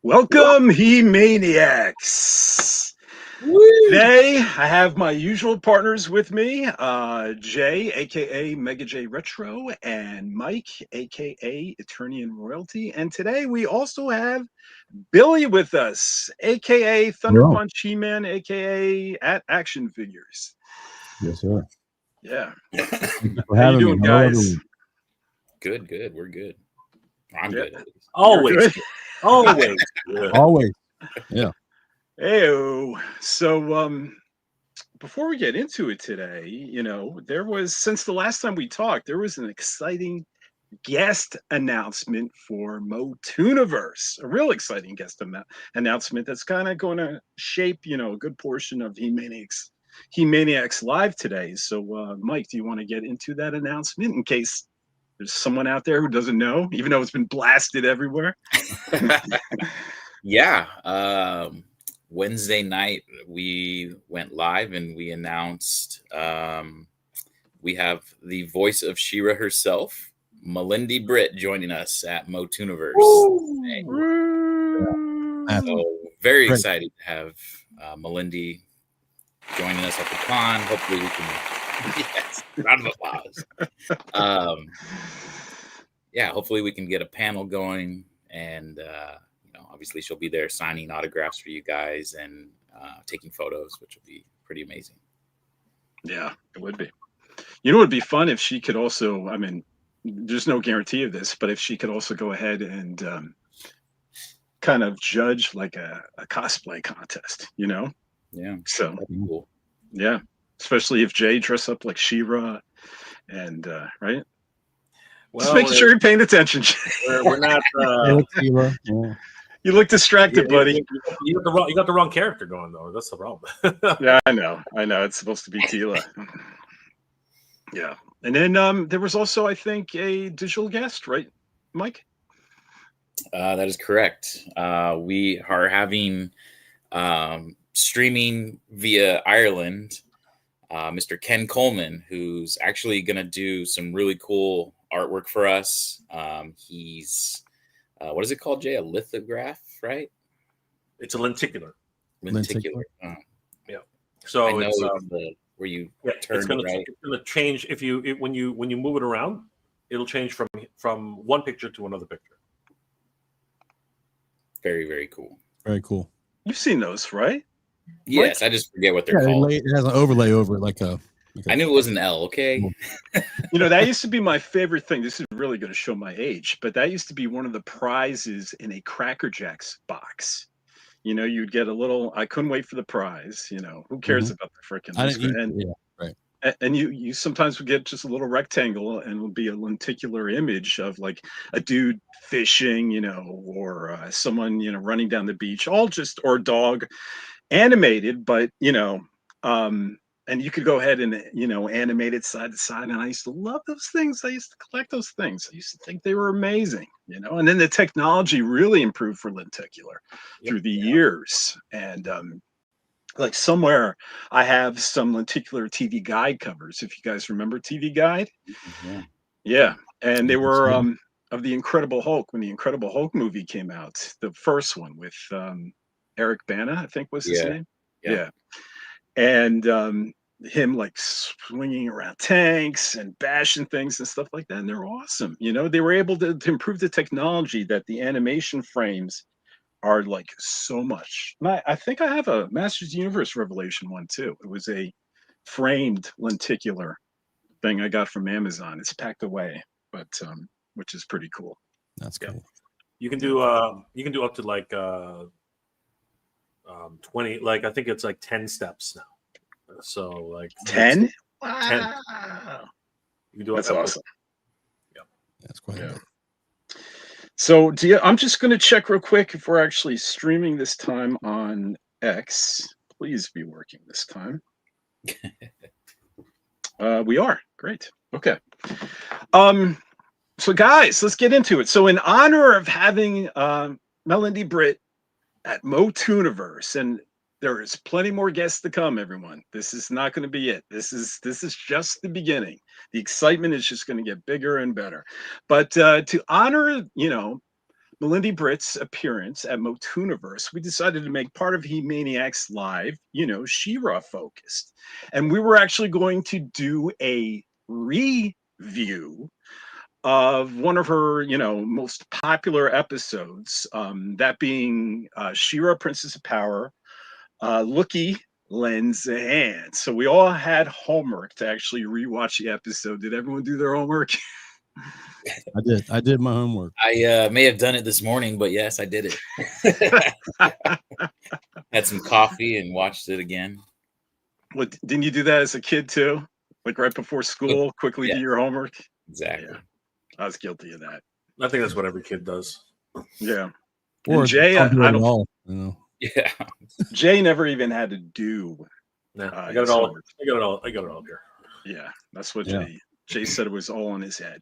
Welcome, He-Maniacs. Woo! Today, I have my usual partners with me, Jay, aka Mega J Retro, and Mike, aka Eternian Royalty. And today, we also have Billy with us, aka Thunder Hello. Punch He-Man, aka at Action Figures. Yes, sir. Yeah. Thank you for How you having doing, me. Hello, guys? everyone. Good. We're good. I'm Yeah. good. At least. Always, You're good. Always. Good. Always. Yeah. Heyo. So, before we get into it today, there was, since the last time we talked, there was an exciting guest announcement for Motooniverse, a real exciting guest announcement that's kind of going to shape, a good portion of He-Maniacs Live today. So, Mike, do you want to get into that announcement in case there's someone out there who doesn't know, even though it's been blasted everywhere? Yeah. Wednesday night we went live and we announced we have the voice of She-Ra herself, Melindy Britt, joining us at Motooniverse. So very Great. excited to have Melindy joining us at the con. Hopefully we can yes, round of applause. Yeah, hopefully we can get a panel going, and obviously she'll be there signing autographs for you guys and taking photos, which will be pretty amazing. Yeah, it would be. It would be fun if she could also, I mean, there's no guarantee of this, but if she could also go ahead and kind of judge like a cosplay contest, Yeah. So That'd be cool. Yeah, especially if Jay dress up like She-Ra and right. Well, Just making sure you're paying attention. Jay. we're not. Yeah. You look distracted, buddy. You got the wrong character going though. That's the problem. Yeah, I know. It's supposed to be Tila. Yeah, and then there was also, I think, a digital guest, right, Mike? That is correct. We are having streaming via Ireland, Mr. Ken Coleman, who's actually going to do some really cool artwork for us. He's what is it called, Jay? A lithograph, right? It's a lenticular. Lenticular. Yeah. So I know it's where you turn turn it's right. going to change when you move it around. It'll change from one picture to another picture. Very, very cool. Very cool. You've seen those, right? Yes, Mike? I just forget what they're called. It has an overlay over it, like a. I knew it was an L. Okay. That used to be my favorite thing. This is really going to show my age, but that used to be one of the prizes in a Cracker Jacks box. You'd get a little. I couldn't wait for the prize. Who cares about the freaking? I didn't right. And you sometimes would get just a little rectangle, and it'll be a lenticular image of like a dude fishing, or someone running down the beach, or a dog, animated, but and you could go ahead and animate it side to side. And I used to love those things. I used to collect those things. I used to think they were amazing, and then the technology really improved for lenticular through the years. And like somewhere I have some lenticular TV Guide covers, if you guys remember TV Guide. Yeah. And they were of the Incredible Hulk, when the Incredible Hulk movie came out, the first one with Eric Bana, I think was his name. Yeah. And him like swinging around tanks and bashing things and stuff like that. And they're awesome. They were able to improve the technology that the animation frames are like so much. And I think I have a Masters Universe Revelation one too. It was a framed lenticular thing I got from Amazon. It's packed away, but which is pretty cool. That's cool. You can do up to like 20, like I think it's like 10 steps now. So like 10? Wow. 10. You can do That's awesome. That's quite a bit. So I'm just going to check real quick if we're actually streaming this time on X. Please be working this time. We are. Great. Okay. So guys, let's get into it. So in honor of having Melindy Britt at Motooniverse, and there is plenty more guests to come, everyone. This is not going to be it. This is just the beginning. The excitement is just going to get bigger and better. But to honor, Melindy Britt's appearance at Motuniverse, we decided to make part of He-Maniacs Live, She-Ra focused. And we were actually going to do a review of one of her, most popular episodes, that being She-Ra, Princess of Power, Looky, Lends a Hand. So we all had homework to actually rewatch the episode. Did everyone do their homework? I did. I did my homework. I may have done it this morning, but yes, I did it. Had some coffee and watched it again. What, didn't you do that as a kid too? Like right before school, quickly do your homework? Exactly. Yeah, I was guilty of that. I think that's what every kid does. Yeah. Or And Jay, don't do it I at don't. all, you know. Yeah. Jay never even had to do. Yeah, I got it all. I got it all here. Yeah, that's what Yeah. Jay said. It was all in his head.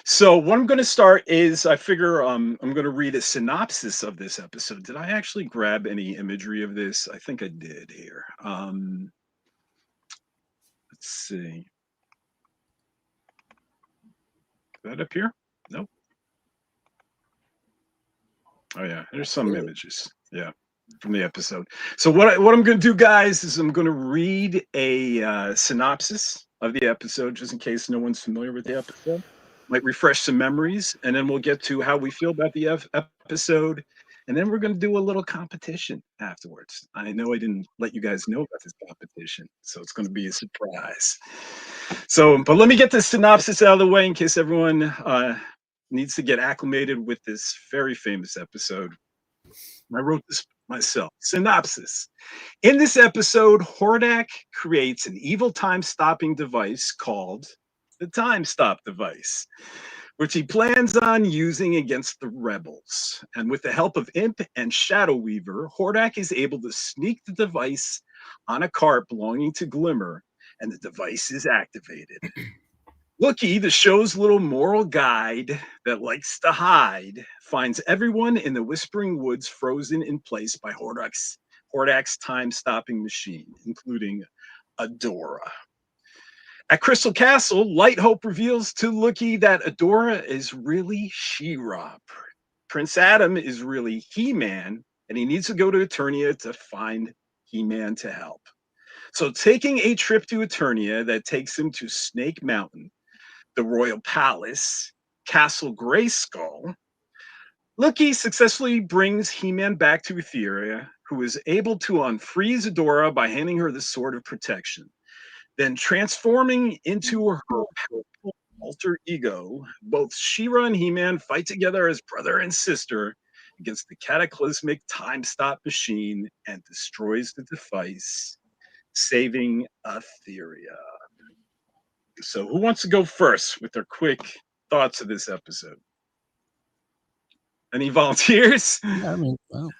So what I'm going to start is, I figure I'm going to read a synopsis of this episode. Did I actually grab any imagery of this? I think I did here. Let's see. Is that up here? Nope. Oh yeah, there's some images. Yeah, from the episode. So what I'm going to do, guys, is I'm going to read a synopsis of the episode, just in case no one's familiar with the episode. Might refresh some memories, and then we'll get to how we feel about the episode, and then we're going to do a little competition afterwards. I know I didn't let you guys know about this competition, so it's going to be a surprise. So, but let me get the synopsis out of the way in case everyone needs to get acclimated with this very famous episode. I wrote this myself. Synopsis. In this episode, Hordak creates an evil time-stopping device called the Time Stop device, which he plans on using against the rebels. And with the help of Imp and Shadow Weaver, Hordak is able to sneak the device on a cart belonging to Glimmer, and the device is activated. Looky, the show's little moral guide that likes to hide, finds everyone in the Whispering Woods frozen in place by Hordak's time-stopping machine, including Adora. At Crystal Castle, Light Hope reveals to Looky that Adora is really She-Ra. Prince Adam is really He-Man, and he needs to go to Eternia to find He-Man to help. So taking a trip to Eternia that takes him to Snake Mountain, the Royal Palace, Castle Grayskull, Looky successfully brings He-Man back to Etheria, who is able to unfreeze Adora by handing her the Sword of Protection. Then transforming into her powerful alter ego, both She-Ra and He-Man fight together as brother and sister against the cataclysmic time-stop machine and destroys the device, saving Etheria. So who wants to go first with their quick thoughts of this episode? Any volunteers? Yeah, I mean, well,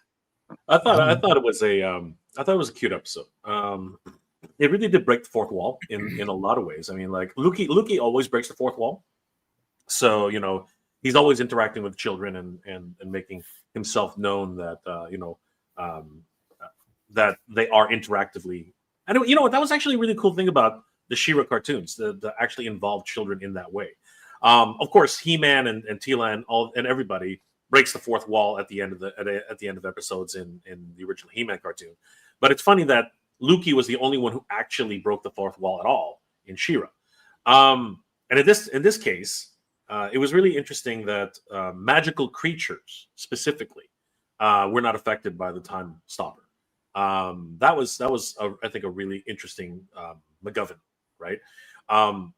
I thought it was a cute episode. It really did break the fourth wall in a lot of ways. I mean, like Lukey always breaks the fourth wall. So, he's always interacting with children and making himself known that that they are interactively. And what, that was actually a really cool thing about the She-Ra cartoons, that actually involved children in that way. Of course, He-Man and Tila and everybody breaks the fourth wall at the end of episodes in the original He-Man cartoon. But it's funny that Lukey was the only one who actually broke the fourth wall at all in She-Ra. And in this case, it was really interesting that magical creatures specifically were not affected by the time stopper. That was I think a really interesting MacGuffin, right?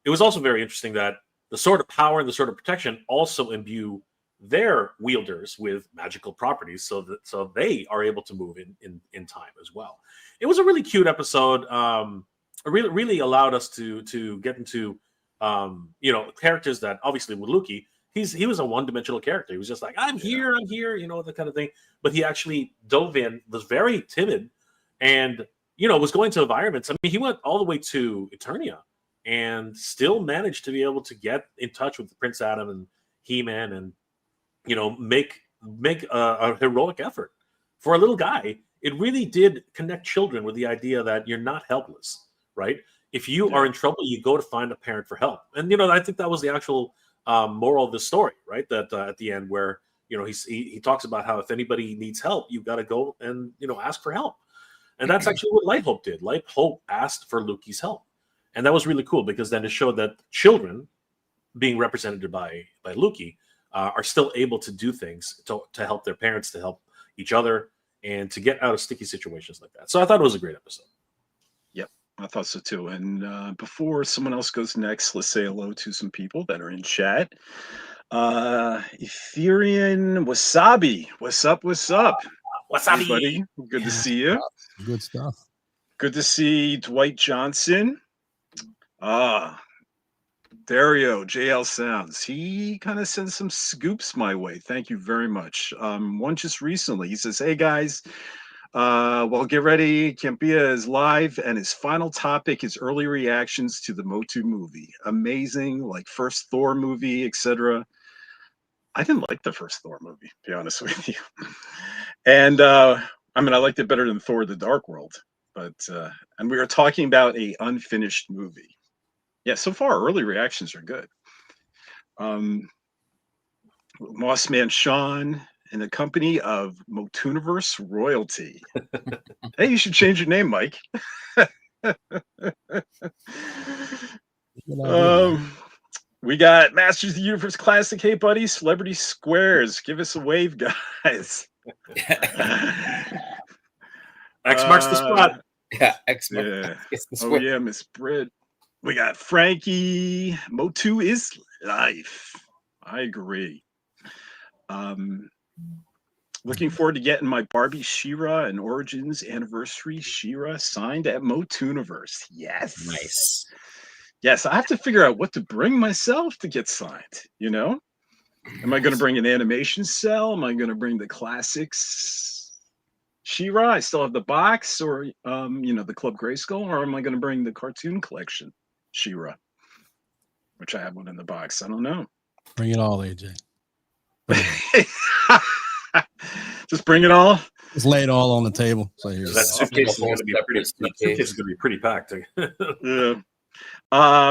It was also very interesting that the Sword of Power and the Sword of Protection also imbue their wielders with magical properties, so they are able to move in time as well. It was a really cute episode. It really allowed us to get into characters that, obviously with Lukey, he was a one-dimensional character. He was just like, I'm here, that kind of thing. But he actually dove in, was very timid, and was going to environments. I mean, he went all the way to Eternia and still managed to be able to get in touch with Prince Adam and He-Man and make a heroic effort for a little guy. It really did connect children with the idea that you're not helpless, right? If you are in trouble, you go to find a parent for help. And I think that was the actual moral of the story, right? That at the end, where he talks about how if anybody needs help, you got to go and ask for help. And that's actually what Light Hope did. Light Hope asked for Loki's help, and that was really cool because then it showed that children, being represented by Loki, are still able to do things to help their parents, to help each other, and to get out of sticky situations like that. So I thought it was a great episode. Yep, I thought so too. And before someone else goes next, let's say hello to some people that are in chat. Etherean Wasabi, what's up? What's up? Wasabi, hey, buddy? Good to see you. Good stuff. Good to see Dwight Johnson. Dario, JL Sounds. He kind of sent some scoops my way. Thank you very much. One just recently. He says, hey guys, well, get ready. Campia is live, and his final topic is early reactions to the Motu movie. Amazing, like first Thor movie, etc. I didn't like the first Thor movie, to be honest with you. And I liked it better than Thor: The Dark World. But and we were talking about a unfinished movie. Yeah, so far early reactions are good. Mossman Sean in the company of Motuniverse royalty. Hey, you should change your name, Mike. We got Masters of the Universe Classic. Hey, buddy, Celebrity Squares. Give us a wave, guys. X marks the spot. Yeah, X marks. Oh, yeah, Miss Britt. We got Frankie. Motu is life. I agree. Looking forward to getting my Barbie She-Ra and Origins Anniversary She-Ra signed at Motuniverse. Yes. Nice. Yes, I have to figure out what to bring myself to get signed, Am I going to bring an animation cell? Am I going to bring the classics She-Ra? I still have the box, or, the Club Grayskull, or am I going to bring the cartoon collection She-Ra, which I have one in the box? I don't know. Bring it all, AJ. Just bring it all. Just lay it all on the table. So here's that suitcase is going to be pretty packed. Yeah.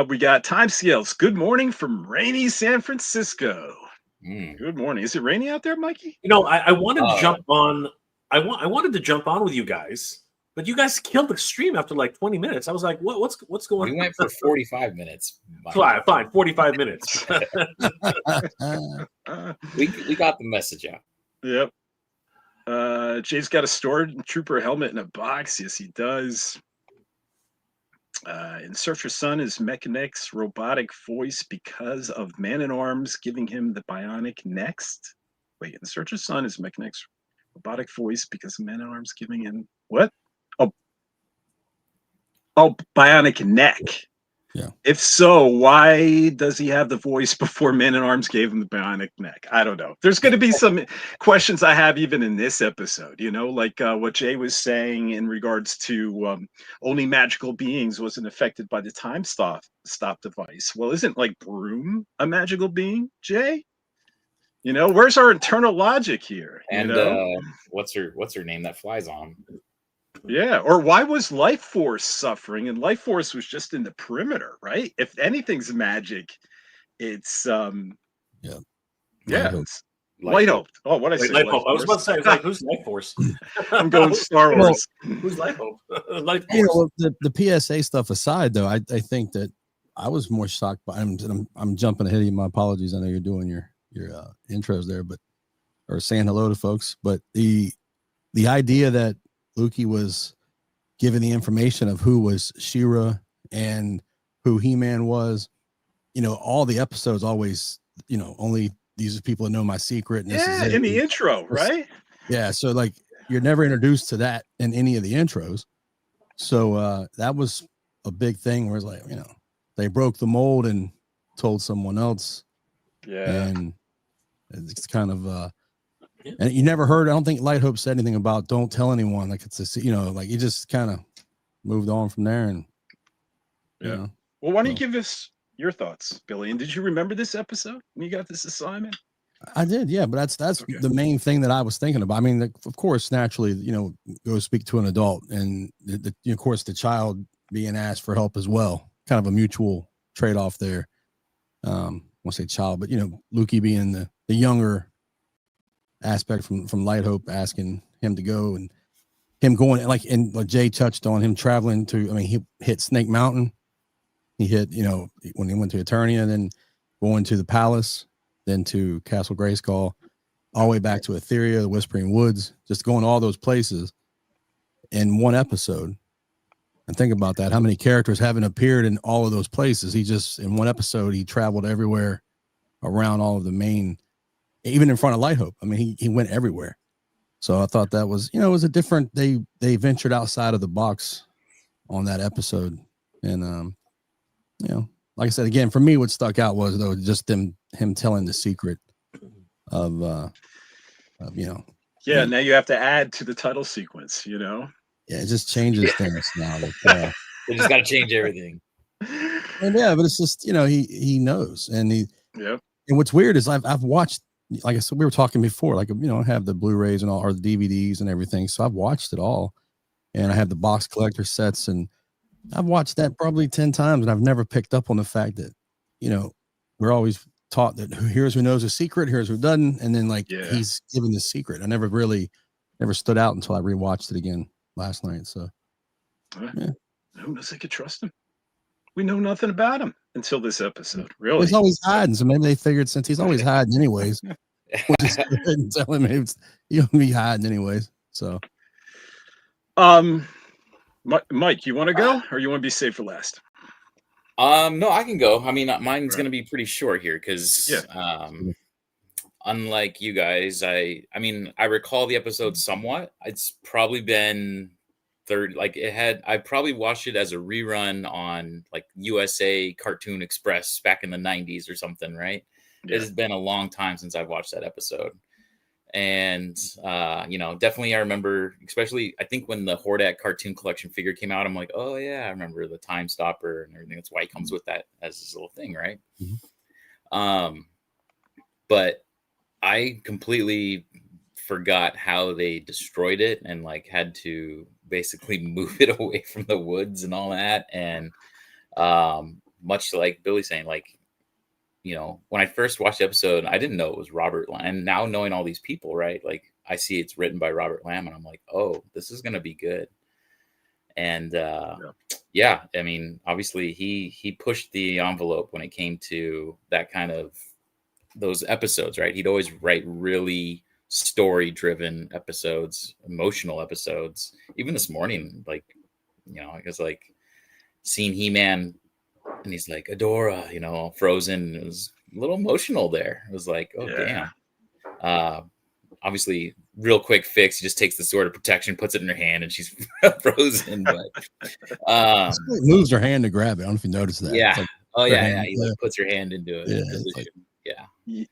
We got timescales. Good morning from rainy San Francisco. Good morning. Is it rainy out there, Mikey? I wanted to jump on. I wanted to jump on with you guys, but you guys killed the stream after like 20 minutes. I was like, what's going on? We went for 45 minutes. Fine, 45 minutes. we got the message out. Yep. Jay's got a stormtrooper helmet in a box. Yes, he does. In Search for Sun is Mechanics' robotic voice because of Man-at-Arms giving him the bionic next. Wait, in Search for Sun is Mechanics' robotic voice because of Man-at-Arms giving him what? Oh, bionic neck. Yeah. If so, why does he have the voice before Man-at-Arms gave him the bionic neck? I don't know. There's going to be some questions I have even in this episode, like what Jay was saying in regards to only magical beings wasn't affected by the time stop device. Well, isn't like Broom a magical being, Jay? Where's our internal logic here? And what's her name that flies on? Yeah, or why was Life Force suffering? And Life Force was just in the perimeter, right? If anything's magic, it's Light Hope. Light Hope. Oh, what I say? Light Hope. I was about to say, like, who's Life Force? I'm going Star Wars. Who's Life Hope? Life Hey, Force. well, the PSA stuff aside, though, I think that I was more shocked by. I'm jumping ahead of you. My apologies. I know you're doing your intros there, or saying hello to folks. But the idea that Loki was given the information of who was She-Ra and who He-Man was, all the episodes always, only these are people that know my secret. And this is it. In the intro, right? Yeah. So like you're never introduced to that in any of the intros. So that was a big thing where it's like, they broke the mold and told someone else. Yeah. And it's kind of, and you never heard, I don't think Light Hope said anything about don't tell anyone. Like it's like you just kind of moved on from there. And well, why don't you give us your thoughts, Billy? And did you remember this episode when you got this assignment? I did, yeah, but that's okay. The main thing that I was thinking about. I mean, of course, naturally, go speak to an adult, and of course, the child being asked for help as well. Kind of a mutual trade-off there. I won't say child, but Loki being the younger aspect from Light Hope asking him to go, and him going like Jay touched on him traveling to. I mean, he hit Snake Mountain. He hit, when he went to Eternia, then going to the palace, then to Castle Grayskull, all the way back to Etheria, the Whispering Woods, just going all those places in one episode. And think about that. How many characters haven't appeared in all of those places? He just, in one episode, he traveled everywhere around all of the main, even in front of Light Hope. I mean, he went everywhere. So I thought that was, it was a different, they ventured outside of the box on that episode. And, like I said, again, for me, what stuck out was, though, just him telling the secret of Yeah, now you have to add to the title sequence, Yeah, it just changes things now. We just got to change everything. And but it's just, he knows. And Yep. And what's weird is I've watched, like I said, we were talking before, like, I have the Blu-rays and all, or the DVDs and everything. So I've watched it all. And I have the box collector sets, and I've watched that probably 10 times, and I've never picked up on the fact that, we're always taught that here's who knows a secret, here's who doesn't. And then he's giving the secret. I never stood out until I rewatched it again last night. So who knows they could trust him? We know nothing about him until this episode. Really? He's always hiding. So maybe they figured, since he's always hiding anyways, we'll just go ahead and tell him he'll be hiding anyways. So Mike, you want to go, or you want to be safe for last? No, I can go. I mean, mine's going to be pretty short here because, unlike you guys, I recall the episode somewhat. It's probably been I probably watched it as a rerun on like USA Cartoon Express back in the 90s or something, right? Yeah. It has been a long time since I've watched that episode. And, definitely I remember, especially I think when the Hordak cartoon collection figure came out, I'm like, oh yeah, I remember the Time Stopper and everything. That's why he comes with that as his little thing, right? Mm-hmm. But I completely forgot how they destroyed it and had to basically move it away from the woods and all that. And much like Billy's saying, when I first watched the episode, I didn't know it was Robert Lamb. And now knowing all these people, right? I see it's written by Robert Lamb, and I'm like, oh, this is going to be good. And I mean, obviously he pushed the envelope when it came to that kind of those episodes, right? He'd always write really story-driven episodes, emotional episodes. Even this morning, I guess seeing He-Man, and he's like, Adora, frozen. It was a little emotional there. It was like, damn. Obviously, real quick fix. He just takes the sword of protection, puts it in her hand, and she's frozen. But moves her hand to grab it. I don't know if you noticed that. Yeah. He puts her hand into it.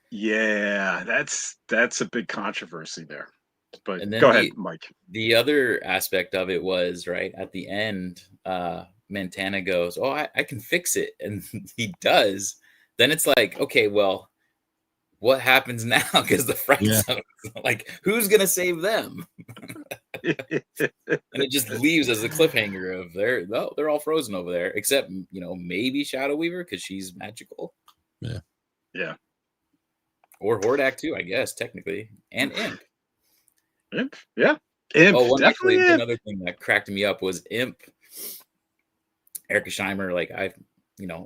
Yeah. That's a big controversy there. But go ahead, Mike. The other aspect of it was, right at the end, Montana goes, oh, I can fix it. And he does. Then it's like, okay, well, what happens now? Because the friends, who's going to save them? And it just leaves as a cliffhanger of they're all frozen over there, except, maybe Shadow Weaver because she's magical. Yeah. Yeah. Or Hordak too, I guess, technically. And Imp. Imp, yeah. Imp, actually, another thing that cracked me up was Imp. Erica Scheimer,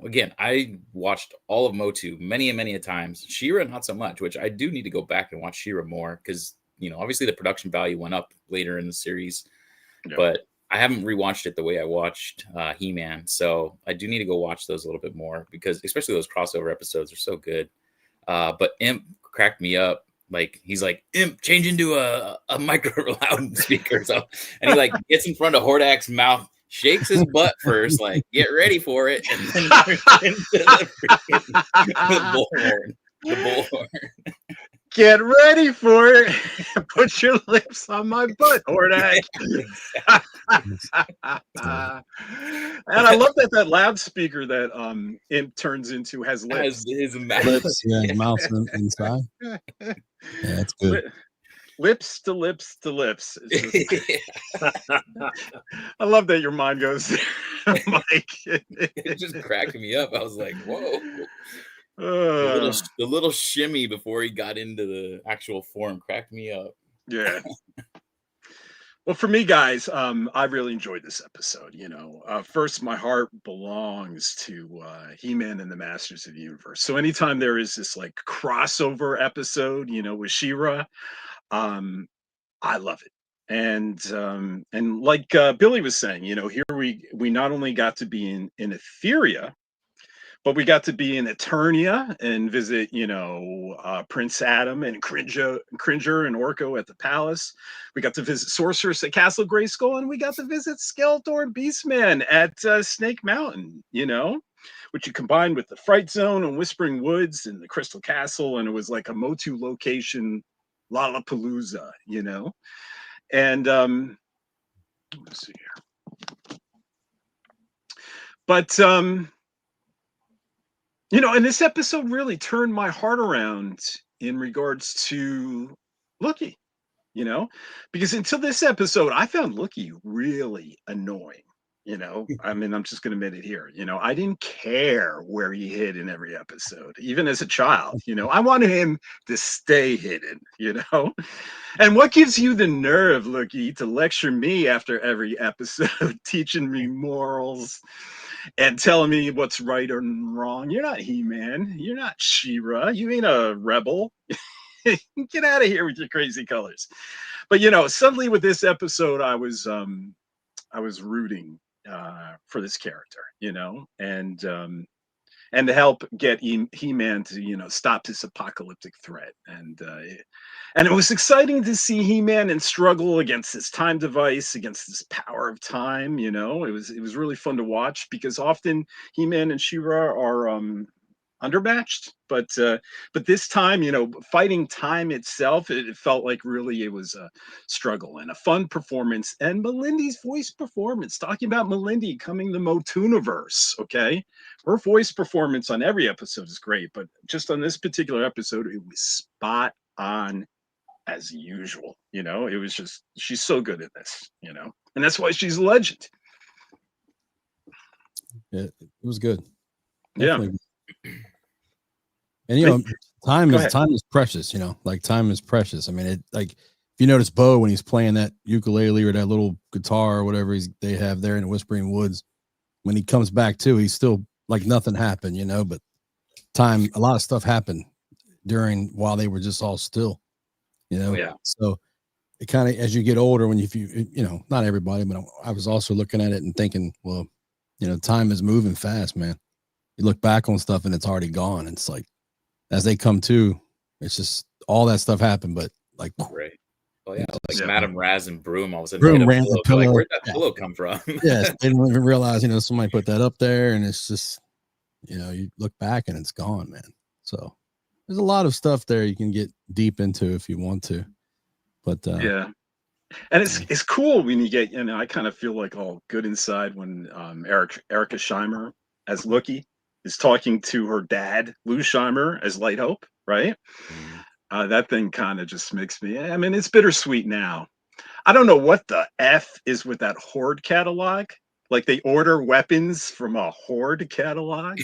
again, I watched all of Motu many and many a times. She-Ra, not so much, which I do need to go back and watch She-Ra more because, obviously the production value went up later in the series, but I haven't rewatched it the way I watched He-Man. So I do need to go watch those a little bit more because especially those crossover episodes are so good. But Imp cracked me up. He's like, Imp, change into a micro loudspeaker or something. And he gets in front of Hordak's mouth, shakes his butt first, get ready for it, and then turns into the bullhorn. The bullhorn. Get ready for it. Put your lips on my butt, Hordak. And I love that loudspeaker that Imp turns into has lips. His mouth. Lips, mouth inside. Yeah, that's good. Lips to lips to lips. I love that your mind goes there, Mike. It just cracked me up. I was like, whoa. The little shimmy before he got into the actual form cracked me up. Yeah. Well, for me, guys, I really enjoyed this episode. First, my heart belongs to He-Man and the Masters of the Universe. So anytime there is this like crossover episode, with She-Ra, um, I love it. And like Billy was saying, here we not only got to be in Etheria, but we got to be in Eternia and visit, Prince Adam and Cringer and Orko at the palace. We got to visit Sorceress at Castle Grayskull, and we got to visit Skeletor and Beastman at Snake Mountain, which you combined with the Fright Zone and Whispering Woods and the Crystal Castle, and it was like a Motu location, Lollapalooza, And let's see here. But and this episode really turned my heart around in regards to Lookie, because until this episode, I found Lookie really annoying. I mean, I'm just going to admit it here. I didn't care where he hid in every episode, even as a child. I wanted him to stay hidden, And what gives you the nerve, Lookie, to lecture me after every episode, teaching me morals and telling me what's right or wrong? You're not He-Man. You're not She-Ra. You ain't a rebel. Get out of here with your crazy colors. But suddenly with this episode, I was rooting for this character, and to help get He-Man to stop this apocalyptic threat, and it was exciting to see He-Man and struggle against this time device, against this power of time. It was really fun to watch, because often He-Man and She-Ra are undermatched, but this time, fighting time itself, it felt like really it was a struggle and a fun performance. And Melindy's voice performance, talking about Melindy coming the Motuniverse, okay, her voice performance on every episode is great, but just on this particular episode, it was spot on as usual. It was just, she's so good at this, and that's why she's a legend. Yeah, it was good. Definitely. Yeah. And time Go ahead. is precious, like time is precious. I mean, if you notice Bo, when he's playing that ukulele or that little guitar or whatever they have there in the Whispering Woods, when he comes back too, he's still like nothing happened, but a lot of stuff happened while they were just all still, Yeah. So it kind of, as you get older, when not everybody, but I was also looking at it and thinking, well, time is moving fast, man. You look back on stuff and it's already gone. It's like, as they come to, it's just all that stuff happened, but like, right. Oh yeah, like Madame Raz and Broom all of a sudden Broom ran the pillow. Like, where'd that pillow come from? Yes, they didn't even realize, somebody put that up there, and it's just, you look back and it's gone, man. So there's a lot of stuff there you can get deep into if you want to, but yeah. And it's cool when you get, I kind of feel like all good inside when Erica Scheimer as Lookie is talking to her dad, Lou Scheimer, as Light Hope, right? That thing kind of just makes me, I mean, it's bittersweet now. I don't know what the F is with that Horde catalog. Like, they order weapons from a Horde catalog.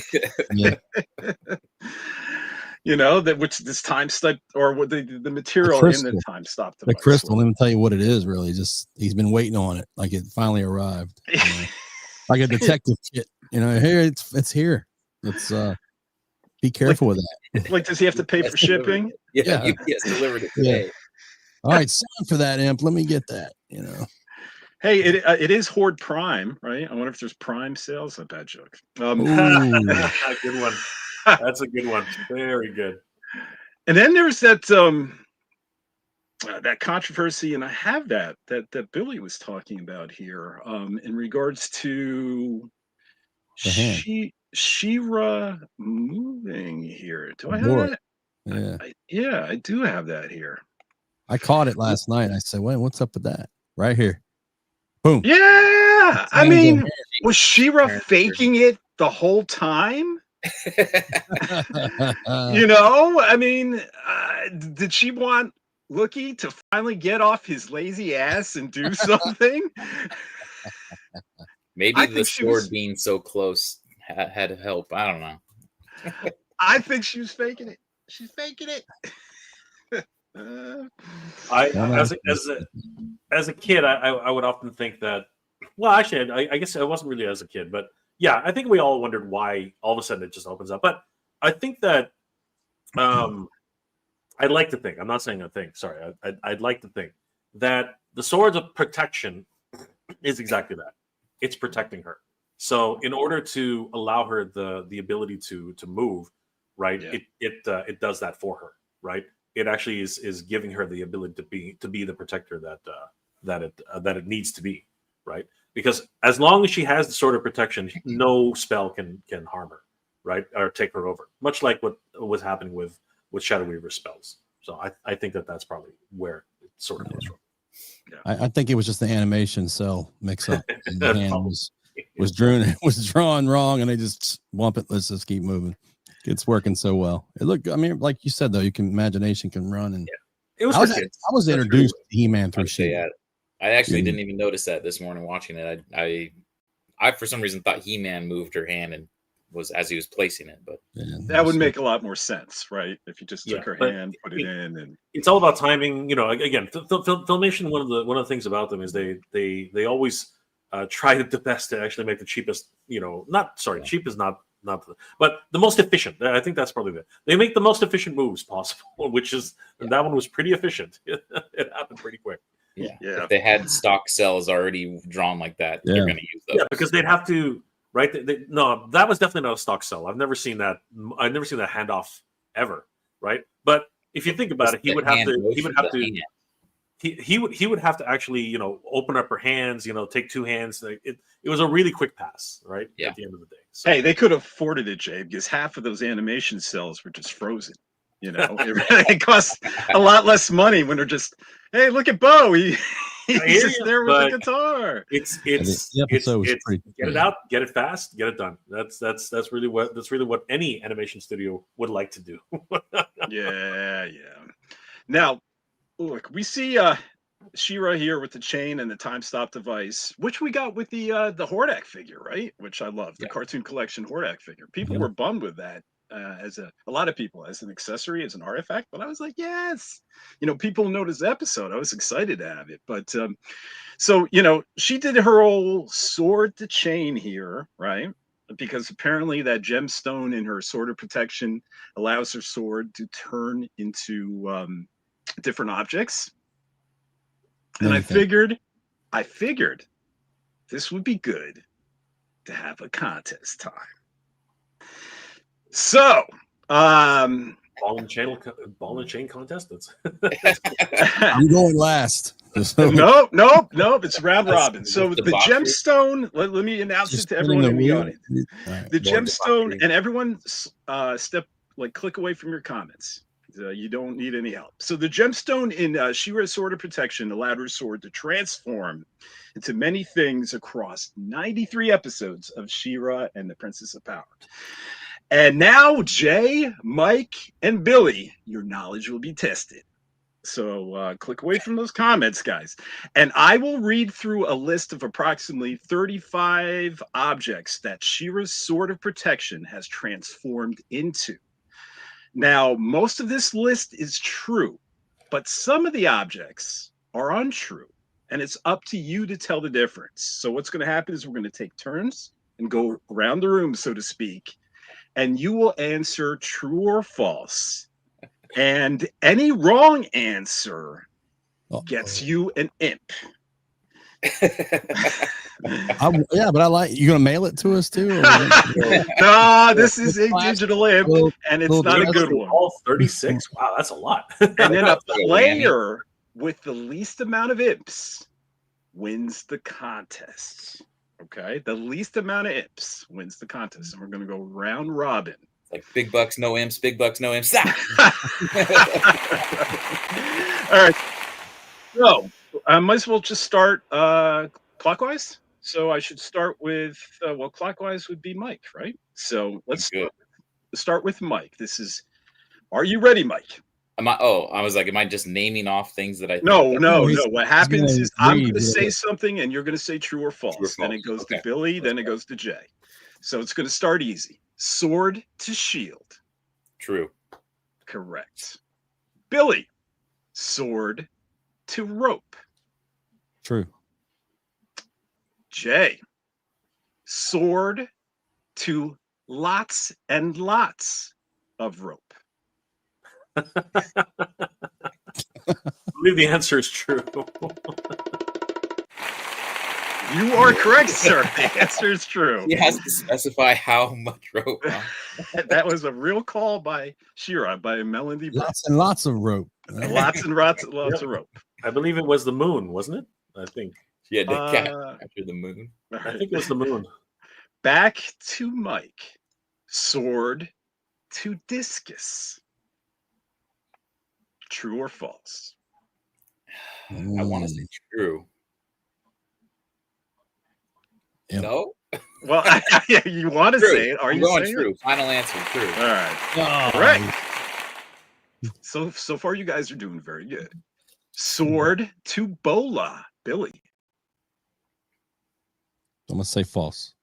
Yeah. Which this time stop, or what the material in the time stop device. The crystal, let me tell you what it is, really. Just, he's been waiting on it. Like, it finally arrived. Like a detective kit. Here, it's here. Let's be careful with that. Like, does he have to pay for shipping? Yeah, UPS delivered it today. Yeah. All right, sign for that, imp. Let me get that. Hey, it is Horde Prime, right? I wonder if there's Prime sales. A bad joke. Good one. That's a good one. Very good. And then there's that that controversy, and I have that Billy was talking about here, in regards to She-Ra moving here. Do I have that? Yeah. I do have that here. I caught it last night. I said, "Wait, what's up with that?" Right here. Boom. Yeah. I mean, was She-Ra faking it the whole time? I mean, did she want Lookie to finally get off his lazy ass and do something? Maybe the sword being so close had help. I don't know. I think she was faking it. She's faking it. Uh, I Well, as a kid, I would often think that. Well, actually, I guess I wasn't really as a kid, but yeah, I think we all wondered why all of a sudden it just opens up. But I think that um, I'd like to think. I'm not saying I think. Sorry, I'd like to think that the swords of protection is exactly that. It's protecting her. So in order to allow her the ability to move, right? Yeah. It does that for her, right? It actually is giving her the ability to be the protector that it needs to be, right? Because as long as she has the sword of protection, no spell can harm her, right? Or take her over. Much like what was happening with Shadow Weaver spells. So I think that's probably where it sort of comes from. I think it was just the animation cell mix up. And the hand Probably. was drawn wrong, and they just bump it. Let's just keep moving. It's working so well. It looked. I mean, like you said though, imagination can run. And It was I for was kids. introduced really to He-Man through I'd say, She-Ra. I actually Yeah. didn't even notice that this morning watching it. I for some reason thought He-Man moved her hand and was as he was placing it, but that would make a lot more sense, right? If you just took her but hand, put it in, and it's all about timing. Again, Filmation. One of the things about them is they always try the best to actually make the cheapest. Cheap is not but the most efficient. I think that's probably it. They make the most efficient moves possible, which is that one was pretty efficient. It happened pretty quick. yeah. Yeah. If they had stock cells already drawn like that, Yeah. they're going to use those. Yeah, because they'd have to. Right? No, that was definitely not a stock cell. I've never seen that. I've never seen that handoff ever. Right? But if you think about it, he would have to. He would have to actually, open up her hands, take two hands. It was a really quick pass, right? Yeah. At the end of the day. So, hey, they could have afforded it, Jay, because half of those animation cells were just frozen. It costs a lot less money when they're just, hey, look at Bo. He's just there with the guitar. It's The episode was pretty. get it out, get it fast, get it done. That's really what any animation studio would like to do. Yeah. Now, look, we see She-Ra here with the chain and the time stop device, which we got with the Hordak figure, right? Which I love, the Cartoon Collection Hordak figure. People were bummed with that as a lot of people as an accessory, as an artifact, but I was like, yes, people noticed the episode. I was excited to have it, but so she did her old sword to chain here, right? Because apparently that gemstone in her sword of protection allows her sword to turn into different objects. And I figured this would be good to have a contest time. So, Ball and chain contest. I'm going last. Nope. It's round robin. So the gemstone. Let me announce it to everyone in the audience. The gemstone, and everyone, click away from your comments. You don't need any help. So the gemstone in She-Ra's Sword of Protection allowed her sword to transform into many things across 93 episodes of She-Ra and the Princess of Power. And now, Jay, Mike, and Billy, your knowledge will be tested. So click away from those comments, guys. And I will read through a list of approximately 35 objects that She-Ra's Sword of Protection has transformed into. Now, most of this list is true, but some of the objects are untrue, and it's up to you to tell the difference. So what's going to happen is we're going to take turns and go around the room, so to speak, and you will answer true or false. And any wrong answer gets you an imp. But I like you. Gonna mail it to us too? No, this is a digital imp, and it's not a good one. All 36. Wow, that's a lot. And then a player with the least amount of imps wins the contest. Okay, the least amount of imps wins the contest, and we're going to go round robin. Like big bucks, no imps. Big bucks, no imps. All right. So I might as well just start clockwise. So I should start with clockwise would be Mike, right? So let's start with Mike. Are you ready, Mike? I was like, am I just naming off things that I think No. What happens is I'm going to say something and you're going to say true or false. True or false. Then it goes to Billy, then it goes to Jay. So it's going to start easy. Sword to shield. True. Correct. Billy, sword to rope. True. Jay, sword to lots and lots of rope. I believe the answer is true. You are correct, sir. The answer is true. He has to specify how much rope. Huh? That was a real call by Shira, by Melody. Lots and lots of rope. Lots and lots of rope. I believe it was the moon, wasn't it? I think. She had to capture the moon. All I right. think it was the moon. Back to Mike. Sword to discus. True or false? I want to say true. Yeah. No? Well, you want to True. say it? Are I'm you going saying true? Final answer, true. It? All right. Oh, Correct. So far, you guys are doing very good. Sword to bola. Billy. I'm gonna say false.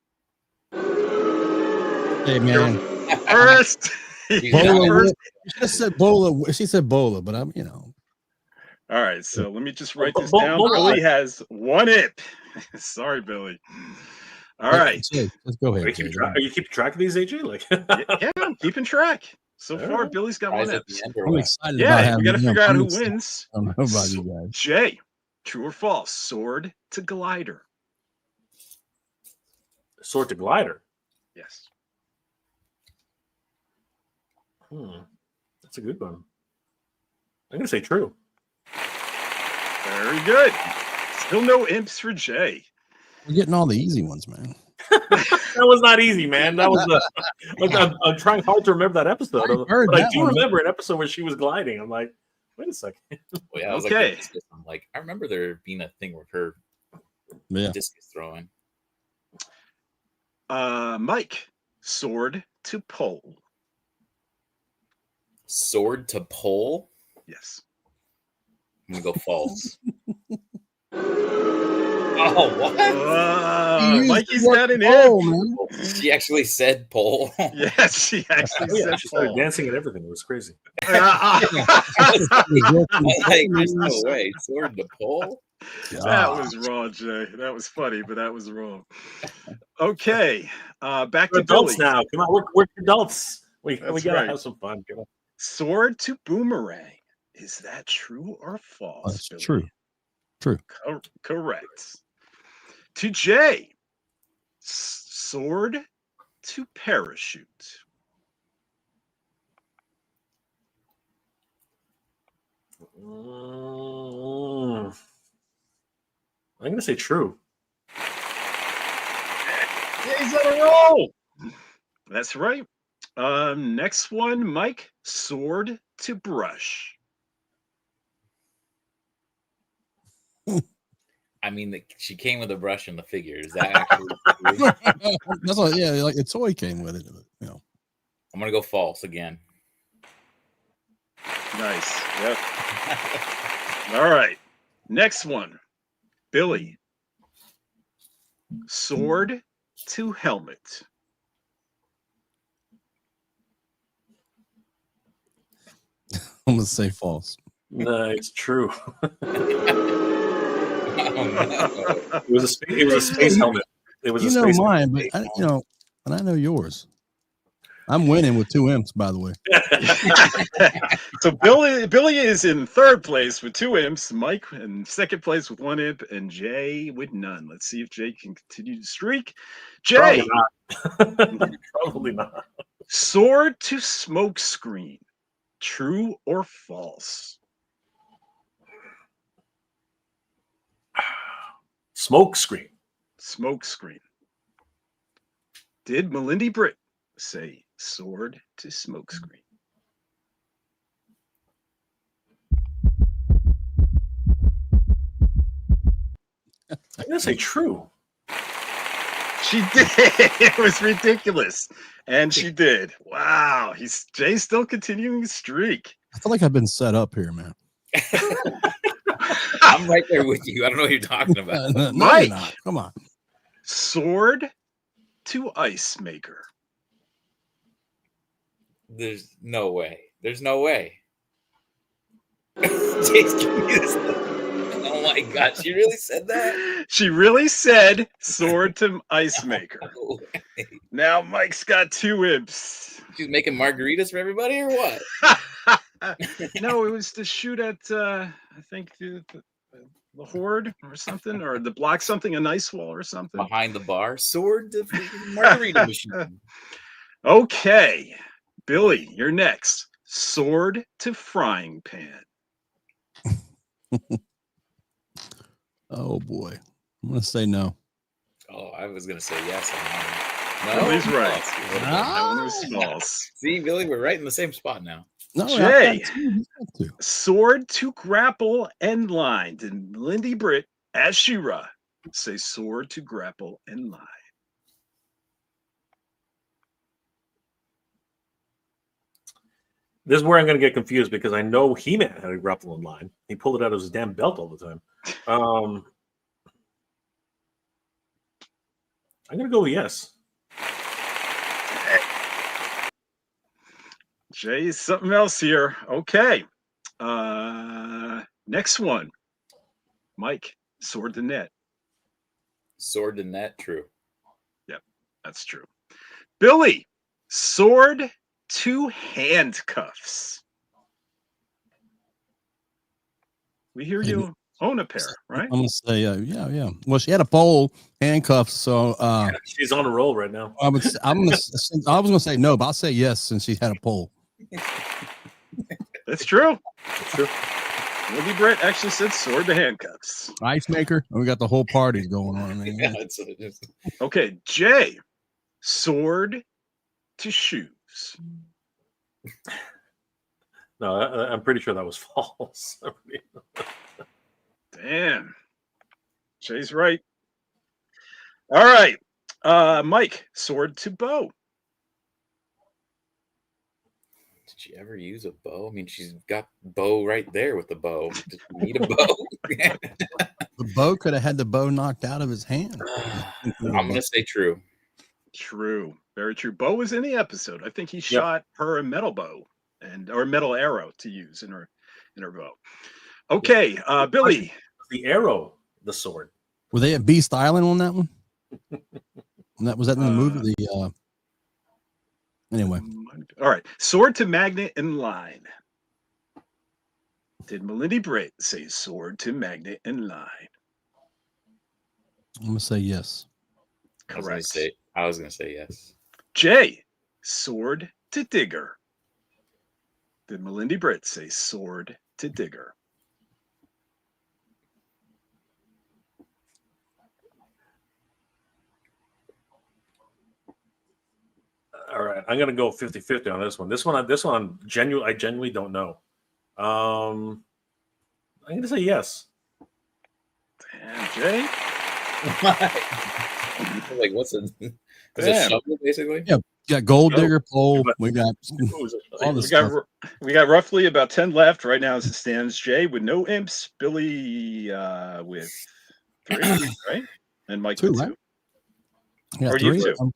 Hey man, First. Bola. First. She just said bola. She said bola, but I'm, All right, so let me just write this Bola. down. Billy has one ip. Sorry, Billy. All right. Jay, let's go ahead. Jay. Are you keeping track of these, AJ? Like, Yeah, I'm keeping track. So All far, right. Billy's got Prize one at ip. the end or I'm what? excited about Yeah, having. we got to figure out I'm who excited. wins. I don't know about you guys. Jay, true or false? Sword to glider. sword to glider. Yes. That's a good one. I'm gonna say true. Very good. Still no imps for Jay. We're getting all the easy ones, man. That was not easy, man. That was I'm trying hard to remember that episode. I heard But I that do one. remember an episode where she was gliding. I'm like, wait a second. Well, yeah, I was Okay. like, discus. I'm like, I remember there being a thing with her Yeah. discus throwing. Mike, sword to pole. Sword to pole. Yes. I'm gonna go false. Oh, what? Mikey's got an Oh, imp. man. She actually said pole. Yes, she actually Oh, yeah, said she started pole. dancing and everything. It was crazy. I was like, there's no way. Sword to pole? That was wrong, Jay. That was funny, but that was wrong. Okay, back We're to Billy. adults now. Come on, we're adults. We That's gotta right. have some fun. Come on. Sword to boomerang. Is that true or false? That's Billy? true. True. Correct. To Jay, sword to parachute. I'm gonna say true. He's on a roll. That's right. Next one, Mike, sword to brush. I mean, she came with a brush and the figure. Is that actually true? That's what, yeah, like a toy came with it. I'm gonna go false again. Nice. Yep. All right. Next one, Billy, sword to helmet. I'm gonna say false. No, it's true. Oh, no. It was a space helmet. It was You a know space mine, but and I know yours. I'm winning with 2 imps, by the way. So Billy is in third place with 2 imps, Mike in second place with 1 imp, and Jay with none. Let's see if Jay can continue to streak. Jay, Probably not. Probably not. sword to smoke screen. True or false? Smoke screen. Smoke screen. Did Melindy Britt say sword to smoke screen? I'm gonna say true. She did. It was ridiculous. And she did. Wow. Jay's still continuing his streak. I feel like I've been set up here, man. I'm right there with you. I don't know what you're talking about. No, Mike. you're not. Come on. Sword to ice maker. There's no way. There's no way. Jace, give me this look. Oh my God, she really said that? She really said sword to ice maker. No way. Now Mike's got 2 imps. She's making margaritas for everybody or what? No, it was to shoot at I think the horde or something, or to block something, a nice wall or something. Behind the bar, sword to freaking margarita machine. Okay, Billy, you're next. Sword to frying pan. Oh boy, I'm gonna say no. Oh, I was gonna say yes. Billy's right. False. That one was false. See, Billy, we're right in the same spot now. No, Jay. I've got two. He's got two. Sword to grapple and line. Did Lindy Britt as She-Ra say sword to grapple and line? This is where I'm going to get confused because I know He-Man had a grappling line. He pulled it out of his damn belt all the time. I'm going to go with yes. Jay's something else here. Okay. Next one. Mike, sword to net. Sword to net, true. Yep, that's true. Billy, sword to handcuffs. We hear you own a pair, right? I'm gonna say yeah. Well, she had a pole, handcuffs, so She's on a roll right now. I was gonna say no, but I'll say yes since she had a pole. That's true. That's true. Lindy Britt actually said sword to handcuffs. Ice maker, and we got the whole party going on. I mean, Yeah, it's Okay, Jay, sword to shoes. No, I'm pretty sure that was false. Damn. Jay's right. All right. Mike, sword to bow. Did she ever use a bow? I mean, she's got bow right there with the bow. Does she need a bow? the bow could have had the bow knocked out of his hand. I'm gonna say true. True. Very true. Bo was in the episode. I think he shot her a metal bow or metal arrow to use in her bow. Okay, Billy. The arrow, the sword. Were they at Beast Island on that one? And was that in the movie? Anyway. All right. Sword to magnet and line. Did Melindy Britt say sword to magnet and line? I'm gonna say yes. Correct. I was gonna say yes. Jay, sword to digger. Did Melindy Britt say sword to digger? All right, I'm gonna go 50-50 on this one. This one, I genuinely don't know. I'm gonna say yes. Damn, Jay. Like, what's a shovel, basically? Yeah, got gold digger pole. We got all this stuff. We got roughly about 10 left right now as it stands. Jay with no imps, Billy with 3, right? And Mike 2, with 2. right? Yeah, or 3. you 2. Go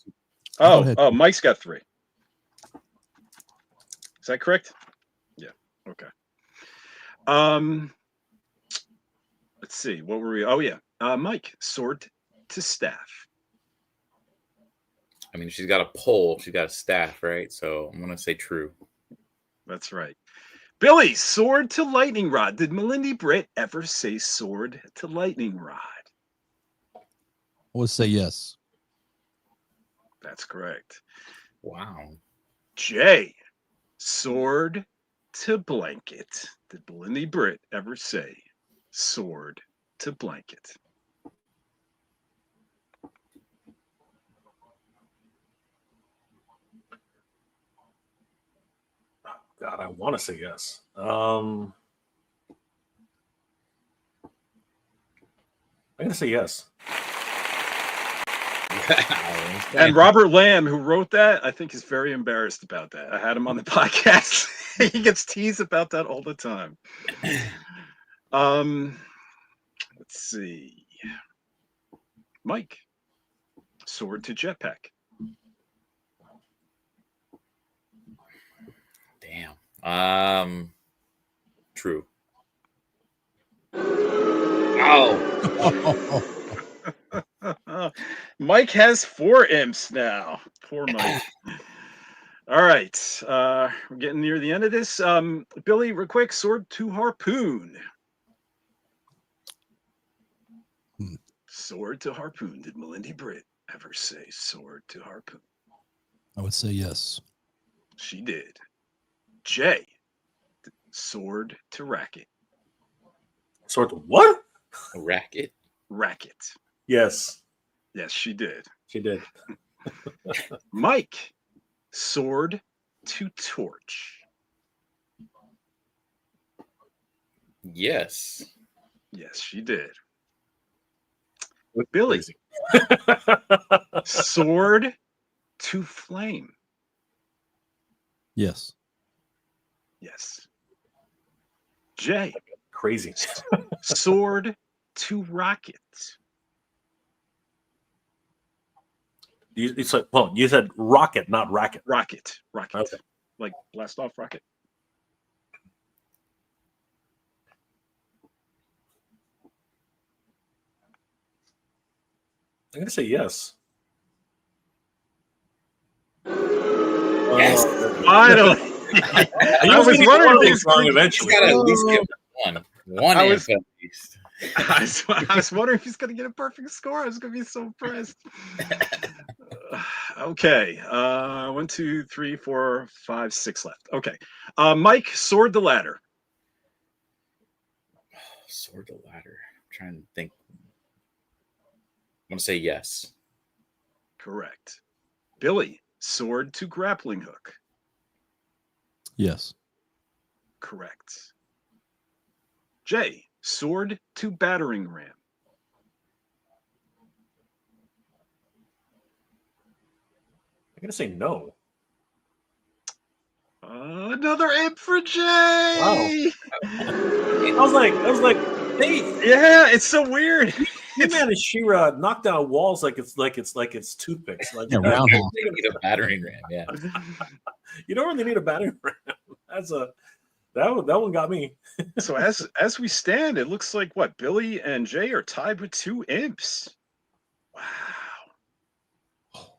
Oh, Mike's got 3. Is that correct? Yeah. Okay. Let's see. What were we? Oh yeah. Mike, sword to staff. I mean, she's got a pole, she's got a staff, right? So I'm gonna say true. That's right. Billy, sword to lightning rod. Did Melindy Britt ever say sword to lightning rod? I would say yes. That's correct. Wow. Jay, sword to blanket. Did Melindy Britt ever say sword to blanket? God, I want to say yes. I'm gonna say yes. And Robert Lamb, who wrote that, I think is very embarrassed about that. I had him on the podcast. He gets teased about that all the time. Let's see. Mike, sword to jetpack. True. Oh, Mike has 4 imps now. Poor Mike. All right. We're getting near the end of this. Billy, real quick, sword to harpoon. Sword to harpoon. Did Melindy Britt ever say sword to harpoon? I would say yes. She did. Jay, sword to racket. Sort of what? a racket. Racket. Yes, Yes, she did. she did. Mike, sword to torch. Yes. Yes, she did. Billy, sword to flame. Yes. Yes. Jay, Crazy. sword to rocket. You said, well, you said rocket, not racket. Rocket. Rocket. Okay. Like blast off rocket. I'm gonna say yes. Yes. Finally. I was wondering if he's wrong He's eventually. got to at least get one. One I imp was- at least. I was wondering if he's going to get a perfect score. I was going to be so impressed. Okay. 1, 2, 3, 4, 5, 6 left. Okay. Mike, sword the ladder. Sword to ladder. I'm trying to think. I'm gonna say yes. Correct. Billy, sword to grappling hook. Yes. Correct. Jay, sword to battering ram. I'm gonna say no. Another imp for Jay. I was like, hey, Yeah, it's so weird. He-Man and She-Ra knock down walls like it's toothpicks. Like Yeah, roundhouse. You need a battering ram. Yeah. you don't really need a battering ram. That one got me. So as we stand, it looks like what Billy and Jay are tied with 2 imps. Wow.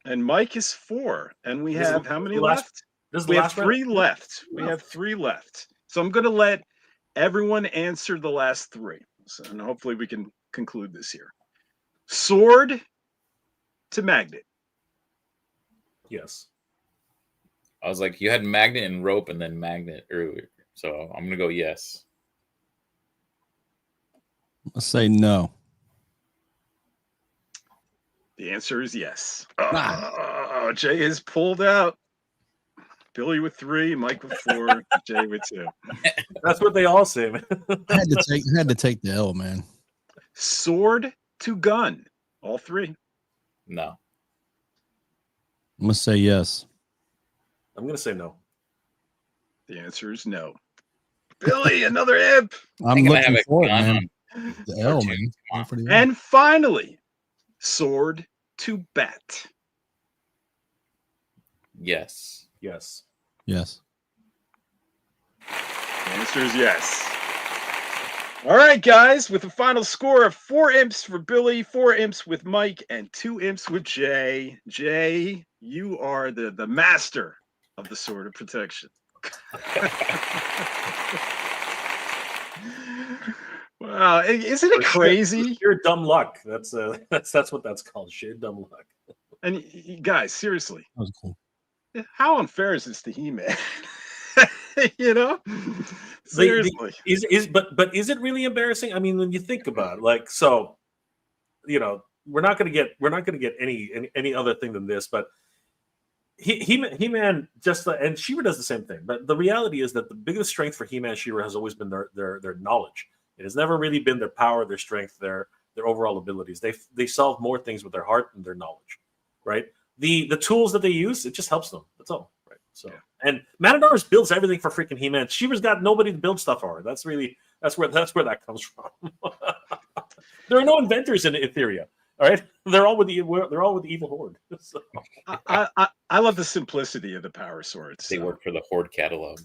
And Mike is 4, and we This is have how many the last- left? This is the We have last 3 round. left. We have 3 left. So I'm going to let everyone answer the last 3. So, and hopefully we can conclude this here. Sword to magnet. Yes. I was like, you had magnet and rope and then magnet earlier. So I'm gonna go yes. Let's say no. The answer is yes. Oh, Jay is pulled out. Billy with 3, Mike with 4, Jay with 2. That's what they all say, man. I had to take the L, man. Sword to gun. All 3. No. I'm gonna say yes. I'm gonna say no. The answer is no. Billy, another imp. I'm gonna have looking a for it, gun man. on The L, cartoon. man. Come on. For the L. And finally, sword to bat. Yes. Yes. Yes. The answer is yes. All right, guys, with a final score of 4 imps for Billy, 4 imps with Mike, and 2 imps with Jay. Jay, you are the master of the sword of protection. Wow, isn't it crazy? Sheer dumb luck. That's what that's called. Sheer dumb luck. And guys, seriously, That was cool. how unfair is this to He-Man? You know, seriously. But is it really embarrassing? I mean, when you think about it, like, so, you know, we're not gonna get any other thing than this, but He-Man just and She-Ra does the same thing. But the reality is that the biggest strength for He-Man and She-Ra has always been their knowledge. It has never really been their power, their strength, their overall abilities. They solve more things with their heart and their knowledge, right? The tools that they use, it just helps them. That's all, right? So, and Man-at-Arms builds everything for freaking He-Man. She-Ra's got nobody to build stuff for her. That's where that comes from. There are no inventors in Etheria. All right, they're all with the evil horde. So. I love the simplicity of the power swords. They work for the Horde catalog.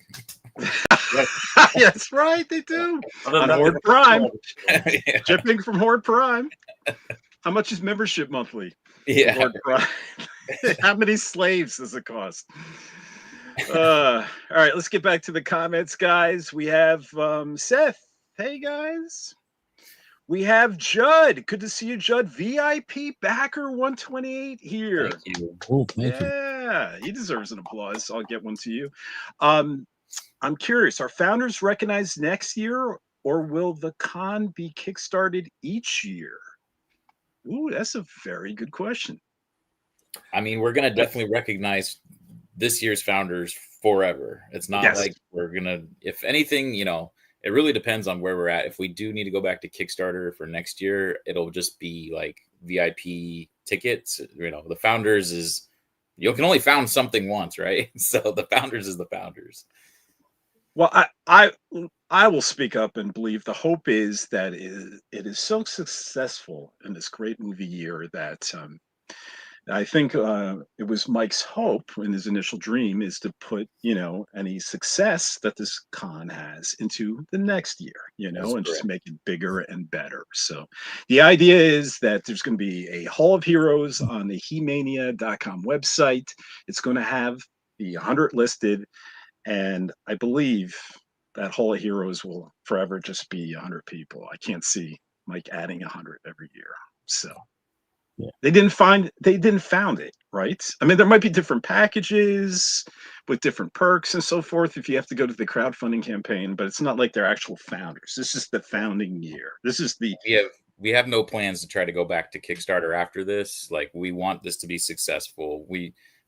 That's right, they do. Other On than that, Horde they Prime. Yeah. Shipping from Horde Prime. How much is membership monthly for Yeah. Horde Prime? How many slaves does it cost? All right, let's get back to the comments, guys. We have Seth. Hey, guys. We have Judd. Good to see you, Judd. VIP backer 128 here. Thank you. Oh, thank you. Yeah, he deserves an applause. I'll get one to you. I'm curious, are founders recognized next year, or will the con be kickstarted each year? Ooh, that's a very good question. I mean, we're gonna definitely recognize this year's founders forever. It's not Yes. like we're gonna, if anything, it really depends on where we're at. If we do need to go back to Kickstarter for next year, it'll just be like VIP tickets. The founders is, you can only found something once, right? So the founders is the founders. Well, I will speak up and believe the hope is that it is so successful in this great movie year that I think it was Mike's hope in his initial dream is to put, any success that this con has into the next year, That's and just correct. make it bigger and better. So the idea is that there's going to be a Hall of Heroes on the He-Mania.com website. It's going to have the 100 listed. And I believe that Hall of Heroes will forever just be 100 people. I can't see Mike adding 100 every year. So Yeah. they didn't found it, right? I mean, there might be different packages with different perks and so forth if you have to go to the crowdfunding campaign, but it's not like they're actual founders. This is the founding year. This is the We have no plans to try to go back to Kickstarter after this. Like, we want this to be successful.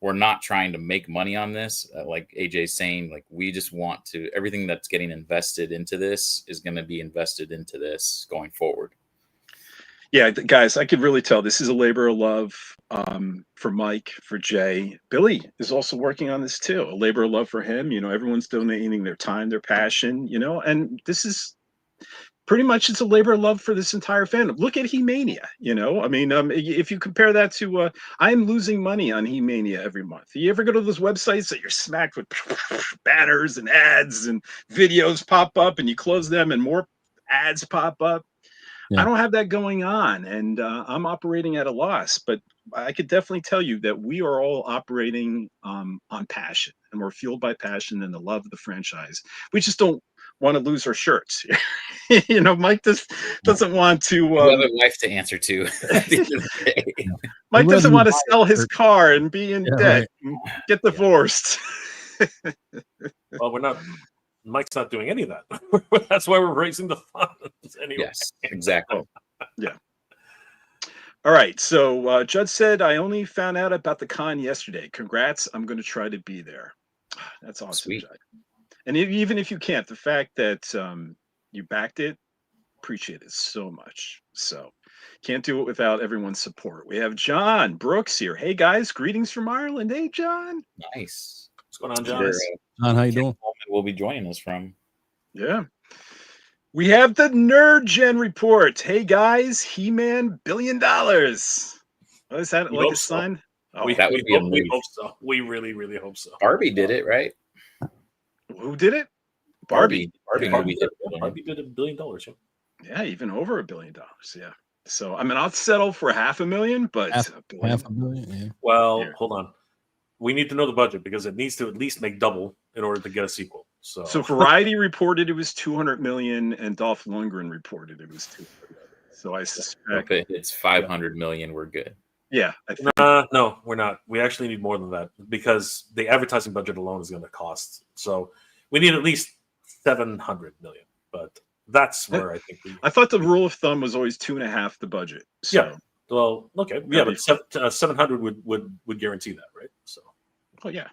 We're not trying to make money on this. Like AJ's saying, like, we just want to, everything that's getting invested into this is going to be invested into this going forward. Yeah, guys, I could really tell this is a labor of love for Mike, for Jay. Billy is also working on this too. A labor of love for him. Everyone's donating their time, their passion, and this is pretty much it's a labor of love for this entire fandom. Look at He-Mania, I mean, if you compare that to I'm losing money on He-Mania every month. You ever go to those websites that you're smacked with banners and ads and videos pop up and you close them and more ads pop up? Yeah. I don't have that going on, and I'm operating at a loss, but I could definitely tell you that we are all operating on passion, and we're fueled by passion and the love of the franchise. We just don't want to lose our shirts. Mike doesn't want to. You have a wife to answer to. At the end of the day. Mike doesn't want to sell his shirt. car and be in debt, Right. and get divorced. Well, we're not. Mike's not doing any of that. That's why we're raising the funds anyway. Yes, exactly. Yeah. All right. So Judd said, I only found out about the con yesterday. Congrats. I'm going to try to be there. That's awesome, Sweet. Judd. And even if you can't, the fact that you backed it, appreciate it so much. So can't do it without everyone's support. We have John Brooks here. Hey, guys. Greetings from Ireland. Hey, John. Nice. What's going on, John? Where, John, how you doing? will be joining us from. Yeah. We have the Nerd Gen report. Hey, guys. He-Man $1 billion. Oh, is that We like hope a so. sign? Oh, That would be a we move. hope so. We really, really hope so. Barbie did it, right? who did it? Barbie Yeah. movie did it. Barbie did $1 billion. Yeah. Yeah, even over $1 billion. Yeah. So I mean, I'll settle for $500,000, but Half $1 billion. half a billion. Yeah. Well, Yeah. hold on. We need to know the budget because it needs to at least make double in order to get a sequel. So Variety reported it was 200 million, and Dolph Lundgren reported it was 200 million. So I suspect, If it's 500 million, we're good. yeah, I think, no, we're not. We actually need more than that because the advertising budget alone is going to cost. So we need at least 700 million. But that's where I think we. I thought the rule of thumb was always 2.5 the budget. So, Yeah. Well, okay, yeah, but 700 would guarantee that, right? So. oh yeah,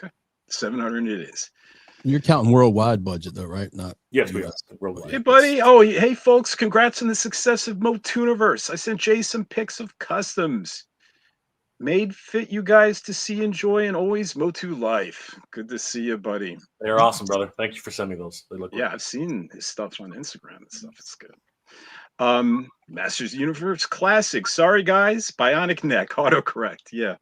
okay, 700 it is. You're counting worldwide budget though, right? Not Yes, we are. US. Worldwide. Hey, buddy. Oh, hey, folks. Congrats on the success of Motuniverse. I sent Jay some pics of customs made fit you guys to see, enjoy, and always Motu life. Good to see you, buddy. They're awesome, brother. Thank you for sending those. They look Yeah, I've seen his stuff on Instagram and stuff. It's good. Masters Universe Classic. Sorry, guys. Bionic neck. Autocorrect. Yeah.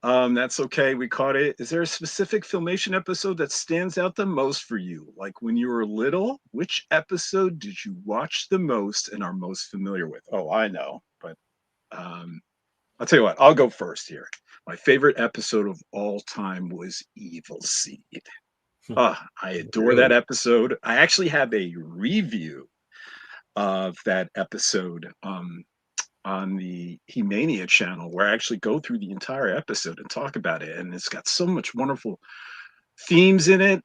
That's okay. We caught it. Is there a specific Filmation episode that stands out the most for you? Like when you were little, which episode did you watch the most and are most familiar with? Oh, I know, but um, I'll tell you what. I'll go first here. My favorite episode of all time was Evil Seed. I adore that Really? episode. I actually have a review of that episode on the He-Mania channel where I actually go through the entire episode and talk about it. And it's got so much wonderful themes in it.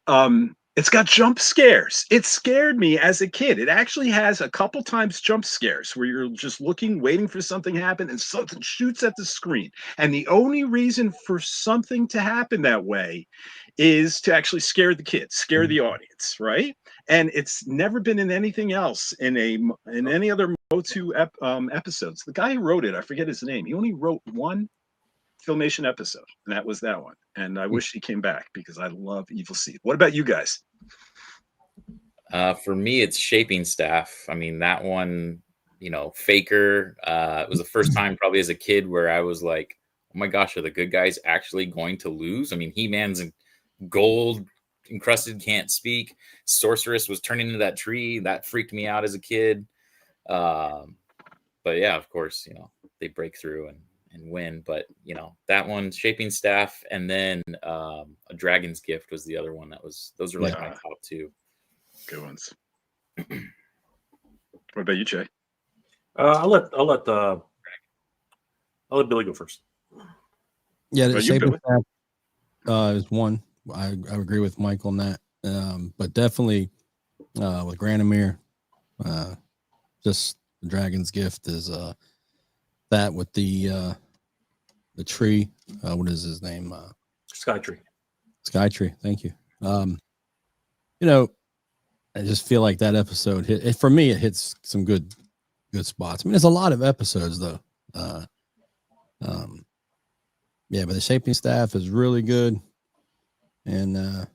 It's got jump scares. It scared me as a kid. It actually has a couple times jump scares where you're just looking, waiting for something to happen, and something shoots at the screen. And the only reason for something to happen that way is to actually scare the kids, scare the audience, right? And it's never been in anything else in any other Motu episodes. The guy who wrote it, I forget his name. He only wrote one Filmation episode, and that was that one. And I wish he came back because I love Evil Seed. What about you guys? For me, it's Shaping Staff. I mean, that one, Faker. It was the first time, probably as a kid, where I was like, "Oh my gosh, are the good guys actually going to lose?" I mean, He-Man's in gold encrusted, can't speak. Sorceress was turning into that tree. That freaked me out as a kid. But yeah, of course, they break through and win. But that one, Shaping Staff, and then A Dragon's Gift was the other one. Those are like my top two. Good ones. What about you, Jay? I'll let Billy go first. Yeah, the Well, you, Shaping Billy. Staff is one. I agree with Mike on that. But definitely with Granamir, just the Dragon's Gift is that with the tree. What is his name? Skytree. Skytree. Thank you. I just feel like that episode hit for me. It hits some good spots. I mean, there's a lot of episodes though. Yeah, but the Shaping Staff is really good, and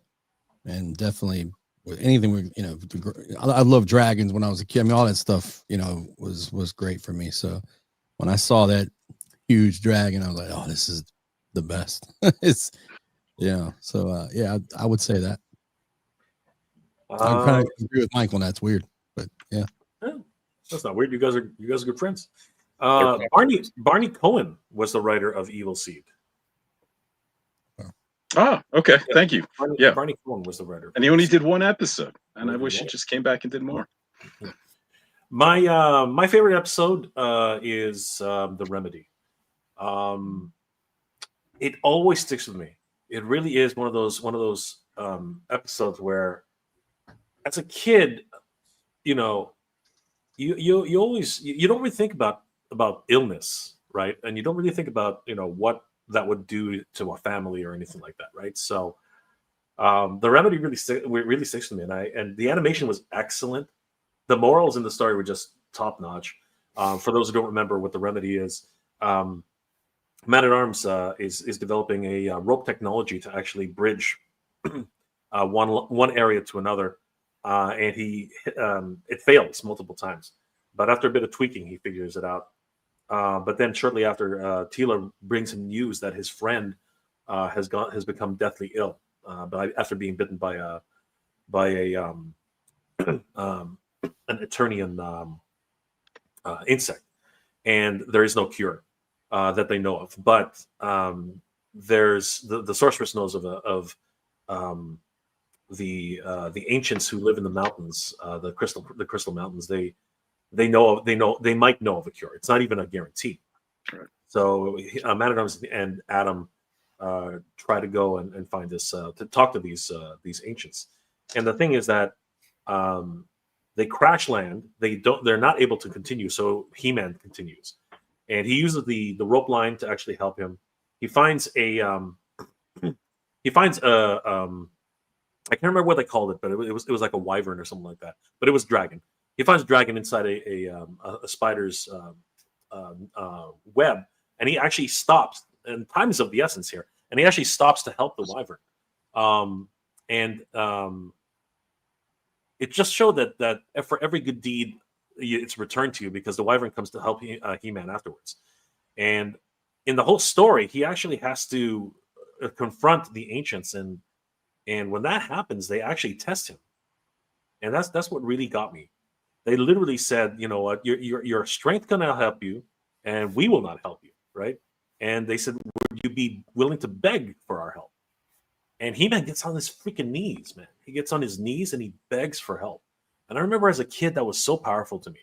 definitely with anything with I love dragons when I was a kid. I mean, all that stuff was great for me. So when I saw that huge dragon, I was like, oh, this is the best. It's so yeah, I would say that. I kind of agree with Michael. That's weird, but yeah. That's not weird. You guys are good friends. Barney Cohen was the writer of Evil Seed. Oh, okay. Thank you. Barney Cohen was the writer. And he only did one episode, and I wish he just came back and did more. My favorite episode is The Remedy. It always sticks with me. It really is one of those episodes where, as a kid, you always you don't really think about illness, right? And you don't really think about what that would do to a family or anything like that, right? So the Remedy really sticks to me, and the animation was excellent. The morals in the story were just top notch. For those who don't remember what the Remedy is, Man at Arms is developing a rope technology to actually bridge one area to another, and it fails multiple times. But after a bit of tweaking, he figures it out. But then shortly after, Tila brings him news that his friend has become deathly ill, after being bitten by an Eternian insect, and there is no cure that they know of. But there's the sorceress knows of the ancients who live in the mountains, the crystal mountains. They might know of a cure. It's not even a guarantee. Right. So Man at Arms and Adam try to go and find this to talk to these ancients. And the thing is that they crash land. They're not able to continue. So He-Man continues, and he uses the rope line to actually help him. He finds a I can't remember what they called it, but it was like a wyvern or something like that. But it was dragon. He finds a dragon inside a spider's web, and he actually stops. And time is of the essence here, and he actually stops to help the wyvern. It just showed that for every good deed, it's returned to you, because the wyvern comes to help He-Man afterwards. And in the whole story, he actually has to confront the ancients, and when that happens, they actually test him, and that's what really got me. They literally said, you know what, your strength cannot help you, and we will not help you, right? And they said, would you be willing to beg for our help? And He-Man gets on his freaking knees, man. He gets on his knees and he begs for help. And I remember as a kid, that was so powerful to me.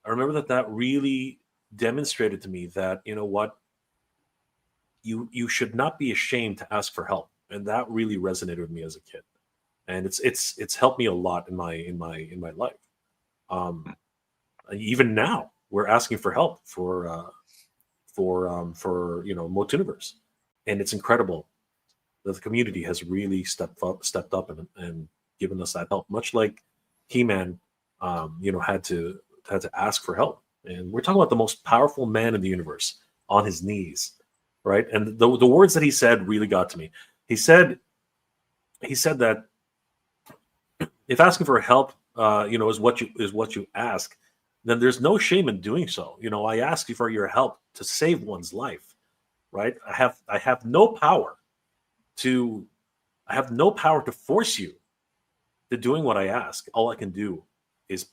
I remember that really demonstrated to me that, you know what, you should not be ashamed to ask for help, and that really resonated with me as a kid, and it's helped me a lot in my life. Um, Even now, we're asking for help for Motuniverse, and it's incredible that the community has really stepped up and given us that help, much like He-Man, had to ask for help. And we're talking about the most powerful man in the universe on his knees, right? And the words that he said really got to me. He said that if asking for help, is what you ask, then there's no shame in doing so. I ask you for your help to save one's life, right? I have no power to force you to doing what I ask. All I can do is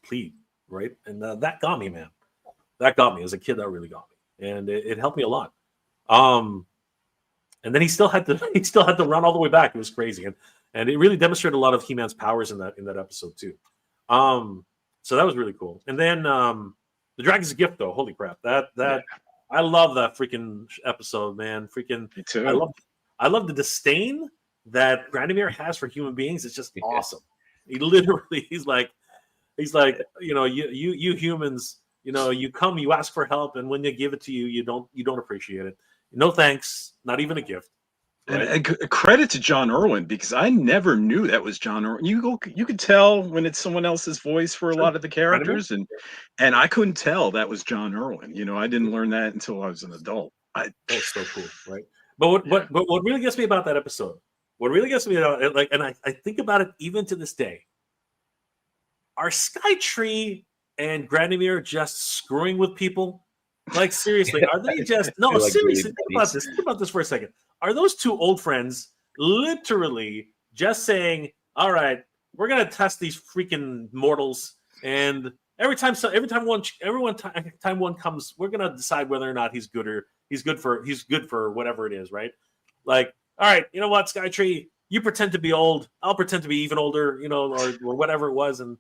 plead, right? And that got me, man. That got me as a kid. That really got me, and it helped me a lot. And then he still had to run all the way back. It was crazy, and it really demonstrated a lot of He-Man's powers in that episode too. So that was really cool. And then the Dragon's Gift, though, holy crap! That I love that freaking episode, man. Freaking, Me too. I love the disdain that Grandimer has for human beings. It's just awesome. He literally, he's like, you humans, you come, you ask for help, and when they give it to you, you don't appreciate it. No thanks, not even a gift. Right? And credit to John Irwin, because I never knew that was John Irwin. You could tell when it's someone else's voice for a lot of the characters, and I couldn't tell that was John Irwin. I didn't learn that until I was an adult. That's so cool, right? But what really gets me about that episode, and I think about it even to this day, are Skytree and Grandimer just screwing with people? Like, seriously, are they just no? Like, seriously, really think about this for a second. Are those two old friends literally just saying, "All right, we're gonna test these freaking mortals, and every time one comes, we're gonna decide whether or not he's good for whatever it is, right? Like, all right, you know what, Skytree, you pretend to be old, I'll pretend to be even older, or whatever it was, and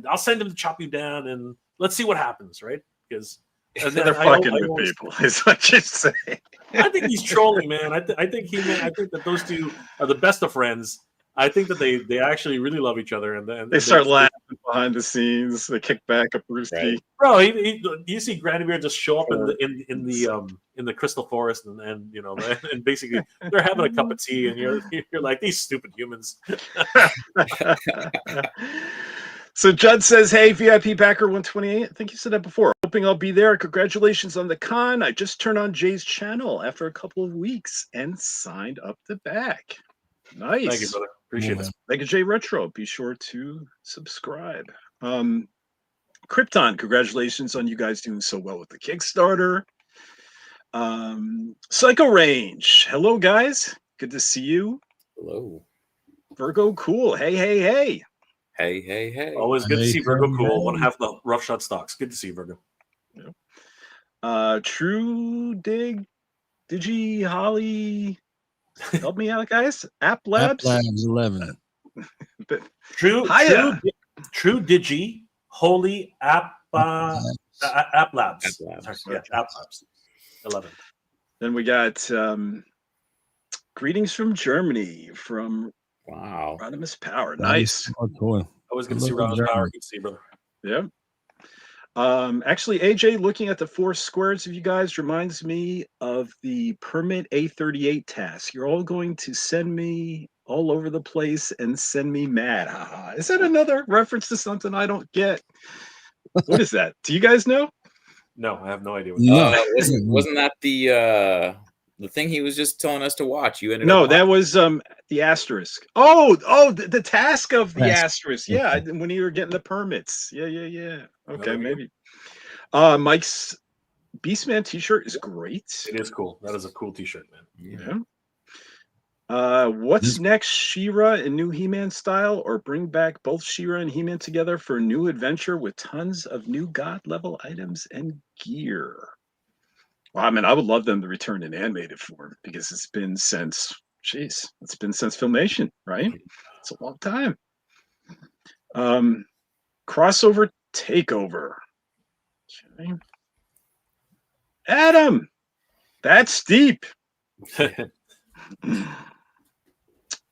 I'll send him to chop you down, and let's see what happens, right? Because they're fucking with people, is what you're saying. I think he's trolling, man. I think that those two are the best of friends. I think that they actually really love each other, and they start laughing behind the scenes. They kick back a Brewski. Right. Bro, you see Grandimer just show up in the Crystal Forest, and basically they're having a cup of tea, and you're like, these stupid humans. So Judd says, hey, VIP backer 128. I think you said that before. Hoping I'll be there. Congratulations on the con. I just turned on Jay's channel after a couple of weeks and signed up the back. Nice. Thank you, brother. Appreciate it. Thank you, Jay Retro. Be sure to subscribe. Krypton, congratulations on you guys doing so well with the Kickstarter. Psycho Range. Hello, guys. Good to see you. Hello. Virgo Cool. Hey. Hey. Always good to see Virgo Cool. One half the Rough Shot Stocks. Good to see you, Virgo. True Digi Holly. Help me out, guys. App Labs 11. True Digi Holy App Labs. App Labs. Yeah, App Labs 11. Then we got greetings from Germany from Wow. Rodimus Power. Nice. Oh, cool. Always good to see Rodimus Power. Good to see you, brother. Yeah. Actually, AJ, looking at the 4 squares of you guys reminds me of the Permit A38 task. You're all going to send me all over the place and send me mad. Haha. Is that another reference to something I don't get? What is that? Do you guys know? No, I have no idea. Wasn't that the thing he was just telling us to watch? You ended up that was the asterisk. Oh, the task of the asterisk. Yeah, when you were getting the permits. Yeah. Okay, maybe. Mike's Beastman t-shirt is great. It is cool. That is a cool T-shirt, man. Yeah. What's next, She-Ra in new He-Man style, or bring back both She-Ra and He-Man together for a new adventure with tons of new God level items and gear? Well, I mean, I would love them to return in animated form because it's been since, it's been since Filmation, right? It's a long time. Crossover takeover. Okay. Adam, that's deep.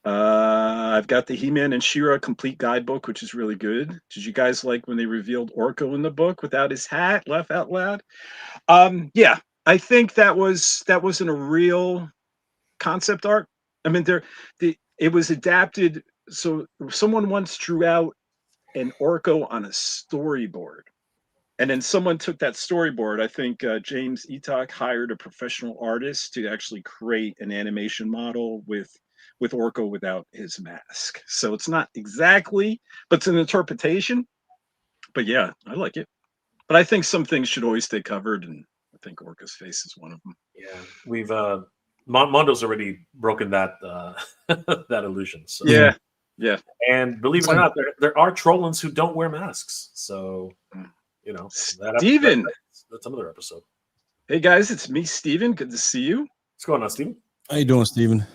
I've got the He-Man and She-Ra complete guidebook, which is really good. Did you guys like when they revealed Orko in the book without his hat? Laugh out loud. Yeah, I think that wasn't a real concept art. I mean, it was adapted. So someone once drew out an Orko on a storyboard, and then someone took that storyboard. I think James Etok hired a professional artist to actually create an animation model with Orko without his mask. So it's not exactly, but it's an interpretation. But yeah, I like it. But I think some things should always stay covered, and I think Orko's face is one of them. Yeah, we've Mondo's already broken that that illusion. So. Yeah, yeah. And believe it or not, there are Trollans who don't wear masks. So, you know, Steven. That's another episode. Hey guys, it's me, Steven. Good to see you. What's going on, Steven? How you doing, Steven?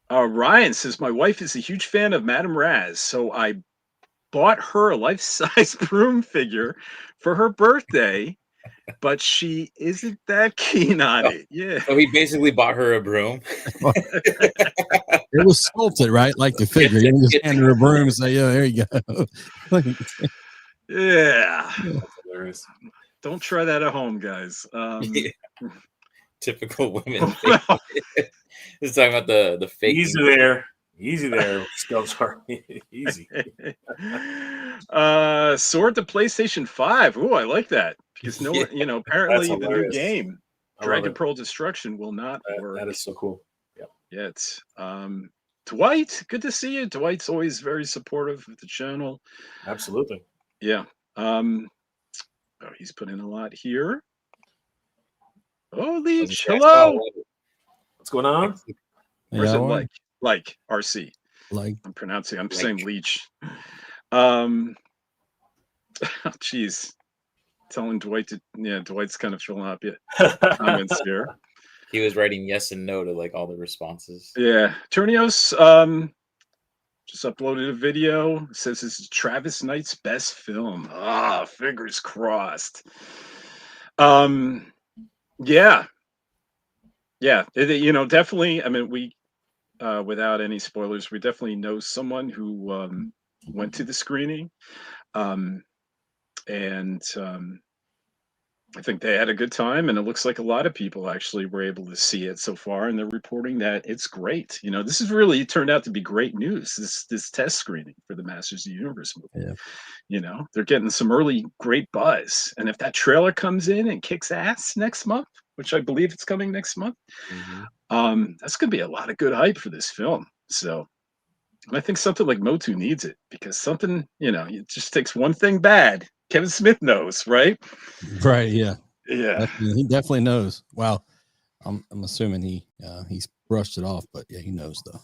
Ryan says my wife is a huge fan of Madame Raz, so I bought her a life-size broom figure for her birthday, but she isn't that keen on it. Yeah. So he basically bought her a broom. It was sculpted, right? Like the figure. You just hand her a broom and say, "Yeah, there you go." Yeah. That's hilarious. Don't try that at home, guys. Yeah. Typical women. This is talking about the fake. Easy there. Scouts are easy. Sword to PlayStation 5. Ooh, I like that. Because apparently the new game, Dragon Pearl Destruction, will not work. That is so cool. Yeah. Yeah, it's Dwight, good to see you. Dwight's always very supportive of the channel. Absolutely. Yeah. He's put in a lot here. Oh, Leech, hello. What's going on? Or is it like RC? Like I'm saying Leech. Jeez. Telling Dwight Dwight's kind of filling up comments here. He was writing yes and no to like all the responses. Yeah. Turnios just uploaded a video. It says this is Travis Knight's best film. Fingers crossed. Yeah. Definitely. I mean, we without any spoilers, we definitely know someone who went to the screening. I think they had a good time, and it looks like a lot of people actually were able to see it so far, and they're reporting that it's great. This has really turned out to be great news. This test screening for the Masters of the Universe movie. Yeah. They're getting some early great buzz, and if that trailer comes in and kicks ass next month, which I believe it's coming next month, that's going to be a lot of good hype for this film. So. And I think something like Motu needs it because something, it just takes one thing bad. Kevin Smith knows, right? Right. Yeah. Yeah. He definitely knows. Wow. I'm assuming he's brushed it off, but yeah, he knows though.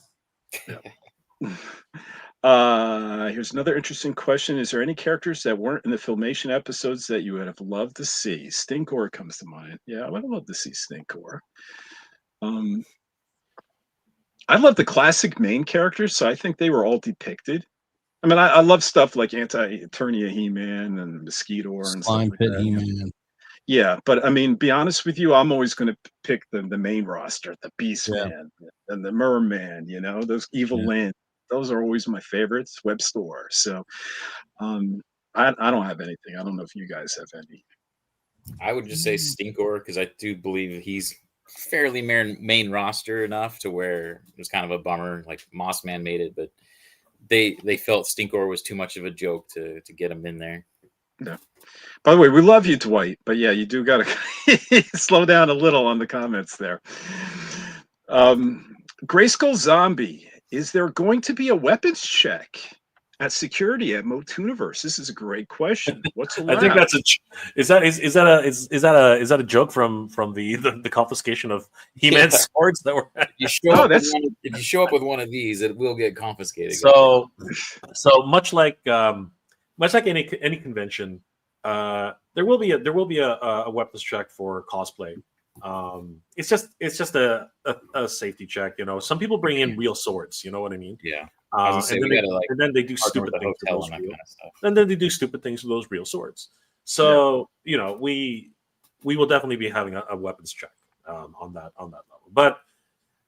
Here's another interesting question. Is there any characters that weren't in the Filmation episodes that you would have loved to see? Stinkor comes to mind. Yeah, I would have loved to see Stinkor. I love the classic main characters, so I think they were all depicted. I mean, I love stuff like Anti-Eternia He-Man and Mosquitor and Slime stuff like Pit that. He-Man. Yeah, but I mean, be honest with you, I'm always going to pick the main roster, the Beast Man and the Merman. Those Evil Lynn. Those are always my favorites. Web Store. So, I don't have anything. I don't know if you guys have any. I would just say Stinkor because I do believe he's fairly main roster enough to where it was kind of a bummer. Like Mossman made it, but they felt Stinkor was too much of a joke to get him in there. Yeah. By the way, we love you, Dwight, but yeah, you do got to slow down a little on the comments there. Grayskull Zombie, is there going to be a weapons check? At security at Motuniverse. This is a great question. What's allowed? I think that's is that a joke from the confiscation of He-Man swords that were If you show up with one of these, it will get confiscated. so much like any convention, there will be a weapons check for cosplay. It's just a safety check. You know, some people bring in real swords. You know what I mean? Yeah. And then they do stupid things with those and real, kind of stuff. and then they do stupid things with those real swords. So you know, we will definitely be having a weapons check on that level. But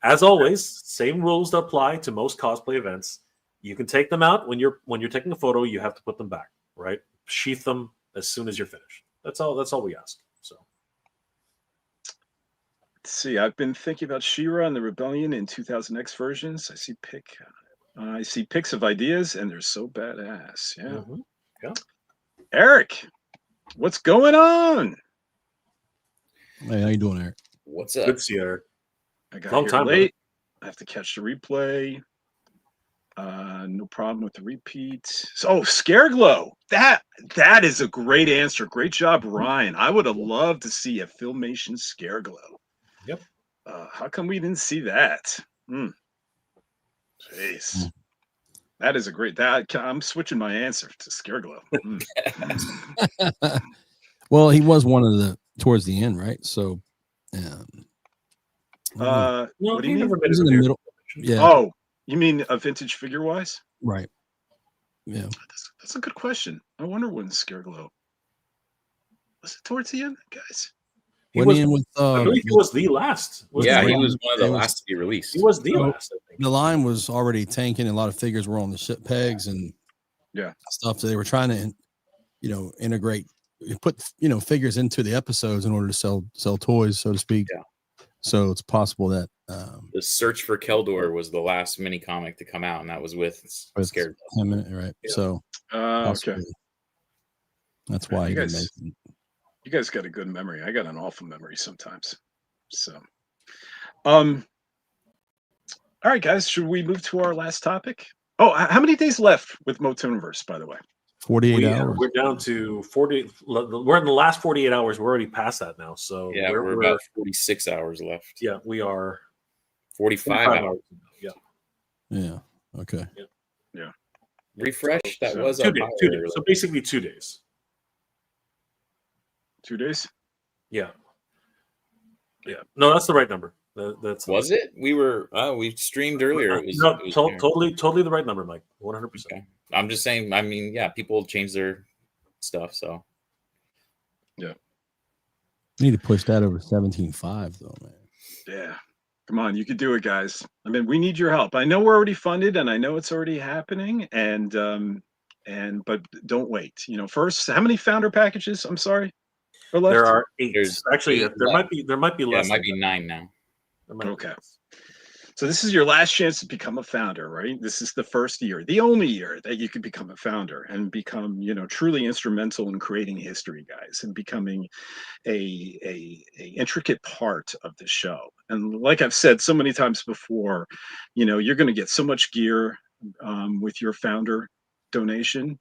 as always, same rules that apply to most cosplay events. You can take them out when you're taking a photo. You have to put them back, right? Sheath them as soon as you're finished. That's all we ask. So. Let's see, I've been thinking about She-Ra and the Rebellion in 2000X versions. I see pics of ideas, and they're so badass. Yeah. Mm-hmm. Yeah. Eric, what's going on? Hey, how you doing, Eric? What's up? Good to see you, Eric. I got Long here time, late. I have to catch the replay. No problem with the repeat. So, Scareglow. That is a great answer. Great job, Ryan. I would have loved to see a Filmation Scareglow. Yep. How come we didn't see that? Jeez. That is a great. I'm switching my answer to Scareglow. Well, he was one of the towards the end, right? So, what do you mean? He was in the middle. Yeah. Oh, you mean a vintage figure wise? Right. Yeah. That's a good question. I wonder when Scareglow was it towards the end, guys? He was in with. I believe he was the last. He was one of the last to be released. He was the last. I think. The line was already tanking. A lot of figures were on the ship pegs and stuff. So they were trying to, integrate, put figures into the episodes in order to sell toys, so to speak. Yeah. So it's possible that the Search for Keldor was the last mini comic to come out, and that was with Scareglow. Right. Yeah. So okay. That's why you guys got a good memory. I got an awful memory sometimes. So, all right, guys, should we move to our last topic? Oh, how many days left with Motuniverse, by the way? 48 hours. We're down to 40. We're in the last 48 hours. We're already past that now. So yeah, we're about 46 hours left. Yeah, we are 45 hours. Yeah. Yeah. Okay. Yeah. Refresh. That was 2 days. 2 days. So basically 2 days. 2 days? Yeah. Yeah. No, that's the right number. Was it? We streamed earlier. It was totally the right number, Mike. 100%. Okay. I'm just saying. I mean, yeah, people change their stuff, so yeah. We need to push that over 17.5, though, man. Yeah. Come on, you could do it, guys. I mean, we need your help. I know we're already funded, and I know it's already happening, but don't wait. First, how many founder packages? I'm sorry. There are 8. There's actually 8 there might be less. Yeah, it might be 9 now. Okay. So this is your last chance to become a founder, right? This is the first year, the only year that you could become a founder and become, truly instrumental in creating history, guys, and becoming a intricate part of the show. And like I've said so many times before, you're going to get so much gear with your founder donation,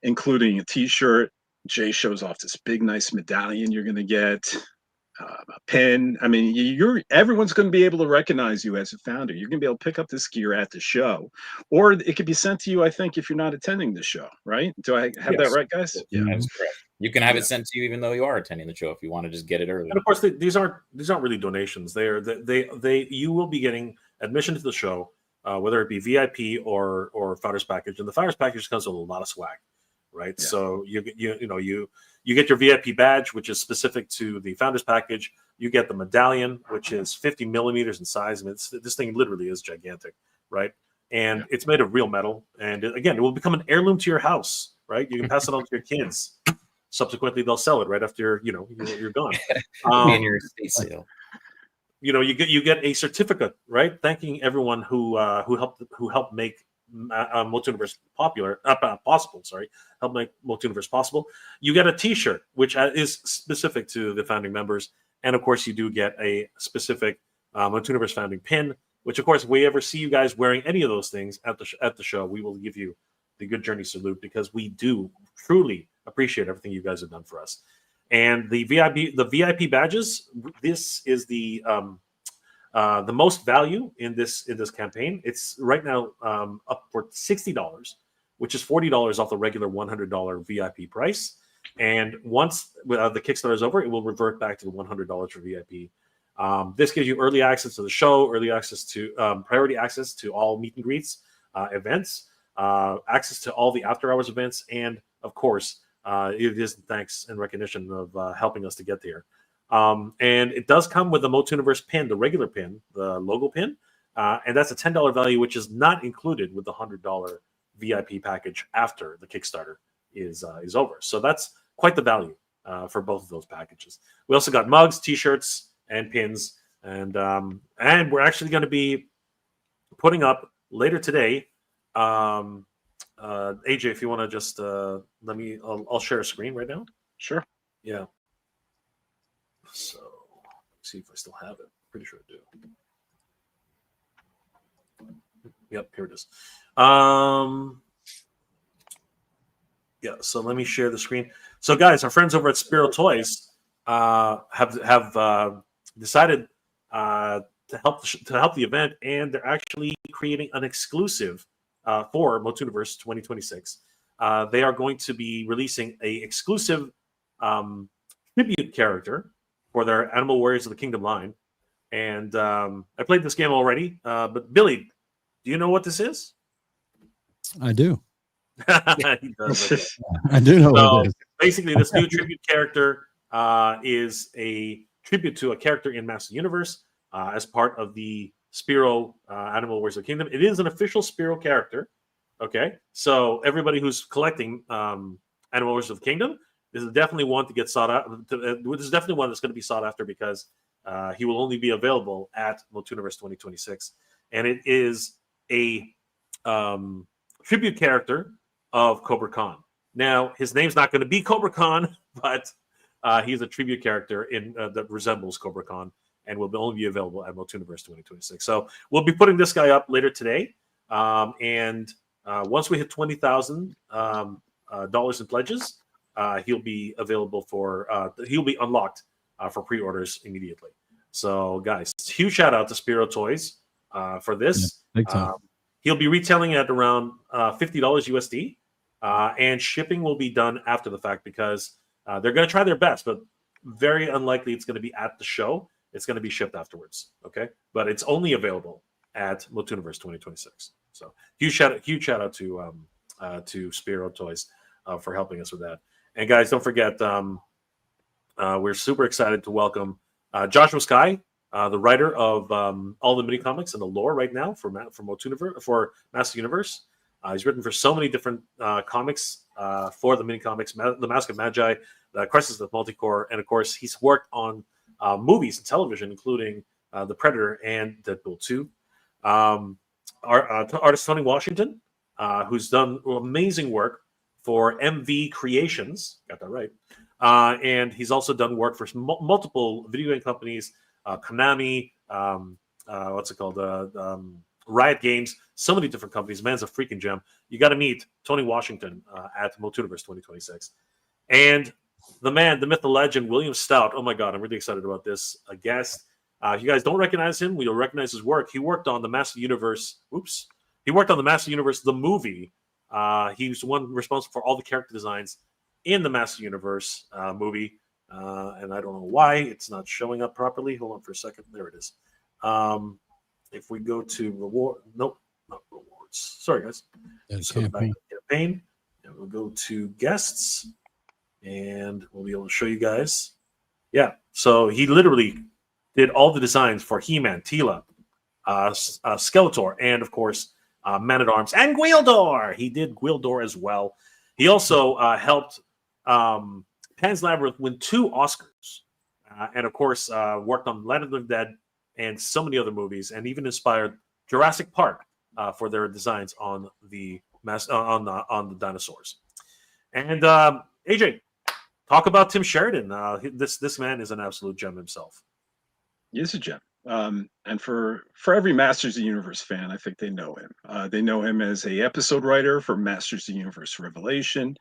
including a T-shirt. Jay shows off this big, nice medallion you're going to get. A pin. I mean, everyone's going to be able to recognize you as a founder. You're going to be able to pick up this gear at the show, or it could be sent to you, I think, if you're not attending the show, right? Do I have that right, guys? Yeah, that's correct. You can have it sent to you even though you are attending the show if you want to just get it early. And of course, these aren't really donations. You will be getting admission to the show, whether it be VIP or founders package, and the founders package comes with a lot of swag, right? Yeah. So you get your VIP badge, which is specific to the founders package. You get the medallion, which is 50 millimeters in size. I mean, this thing literally is gigantic, right? And it's made of real metal. And again, it will become an heirloom to your house, right? You can pass it on to your kids. Subsequently, they'll sell it right after you're gone. In your estate sale. You get a certificate, right? Thanking everyone who helped make Motuniverse possible. Help make Motuniverse possible. You get a T-shirt, which is specific to the founding members, and of course, you do get a specific Motuniverse founding pin. Which, of course, if we ever see you guys wearing any of those things at the show, we will give you the Good Journey salute, because we do truly appreciate everything you guys have done for us. And the VIP badges, this is the most value in this campaign. It's right now up for $60, which is $40 off the regular $100 VIP price. And once the Kickstarter is over, it will revert back to the $100 for VIP. This gives you early access to the show, early access to priority access to all meet and greets, events, access to all the after hours events, and of course, it is thanks and recognition of helping us to get there. And it does come with the Motuniverse pin, the regular pin, the logo pin, and that's a $10 value, which is not included with the $100 VIP package after the Kickstarter is over. So that's quite the value for both of those packages. We also got mugs, T-shirts, and pins, and we're actually going to be putting up later today. AJ, if you want to just let me, I'll share a screen right now. Sure. Yeah. So let's see if I still have it. Pretty sure I do. Yep, here it is. Yeah, so let me share the screen. So guys, our friends over at Spiro Toys have decided to help the event, and they're actually creating an exclusive for Motuniverse 2026. They are going to be releasing a exclusive tribute character for their Animal Warriors of the Kingdom line. And I played this game already, but Billy, do you know what this is? I do. He does, okay. I do know So what it is. basically, this new tribute character is a tribute to a character in Master Universe as part of the Spiro Animal Warriors of the Kingdom. It is an official Spiro character. Okay, so everybody who's collecting Animal Warriors of the Kingdom, this is definitely one to get sought out. This is definitely one that's going to be sought after, because he will only be available at Motuniverse 2026, and it is a tribute character of Cobra Khan. Now, his name's not going to be Cobra Khan, but he's a tribute character in that resembles Cobra Khan, and will only be available at Motuniverse 2026. So we'll be putting this guy up later today, and once we hit $20,000 in pledges, he'll be available for he'll be unlocked for pre-orders immediately. So, guys, huge shout out to Spiro Toys for this. Yeah, big time. He'll be retailing at around $50 USD, and shipping will be done after the fact, because they're going to try their best, but very unlikely it's going to be at the show. It's going to be shipped afterwards. Okay, but it's only available at Motuniverse 2026. So huge shout out to Spiro Toys for helping us with that. And guys, don't forget, we're super excited to welcome Joshua Sky, the writer of all the mini comics and the lore right now for Motuniverse, for Master Universe. He's written for so many different comics for the mini comics, The Mask of Magi, The Crisis of Multicore, and of course he's worked on movies and television, including The Predator and Deadpool 2. Artist Tony Washington, who's done amazing work for MV Creations, got that right, and he's also done work for multiple video game companies, Konami, what's it called, Riot Games, so many different companies. Man's a freaking gem. You got to meet Tony Washington at Motuniverse 2026. And the man, the myth, the legend, William Stout. Oh my God, I'm really excited about this. A guest. If you guys don't recognize him, you'll recognize his work. He worked on the Master Universe. He worked on the Master Universe, the movie. He was the one responsible for all the character designs in the Master Universe movie. And I don't know why it's not showing up properly. Hold on for a second. There it is. If we go to reward, nope, not rewards. Sorry, guys. Just go back to campaign, and we'll go to guests, and we'll be able to show you guys. Yeah, so he literally did all the designs for He-Man, Tila, Skeletor, and of course Man-at-Arms and Gwildor. He did Gwildor as well. He also helped Pan's Labyrinth win 2 Oscars, and of course worked on Land of the Dead and so many other movies, and even inspired Jurassic Park for their designs on the on the dinosaurs. And AJ, talk about Tim Sheridan. This man is an absolute gem himself. He is a gem. And for every Masters of the Universe fan, I think they know him. They know him as a episode writer for Masters of the Universe Revelation,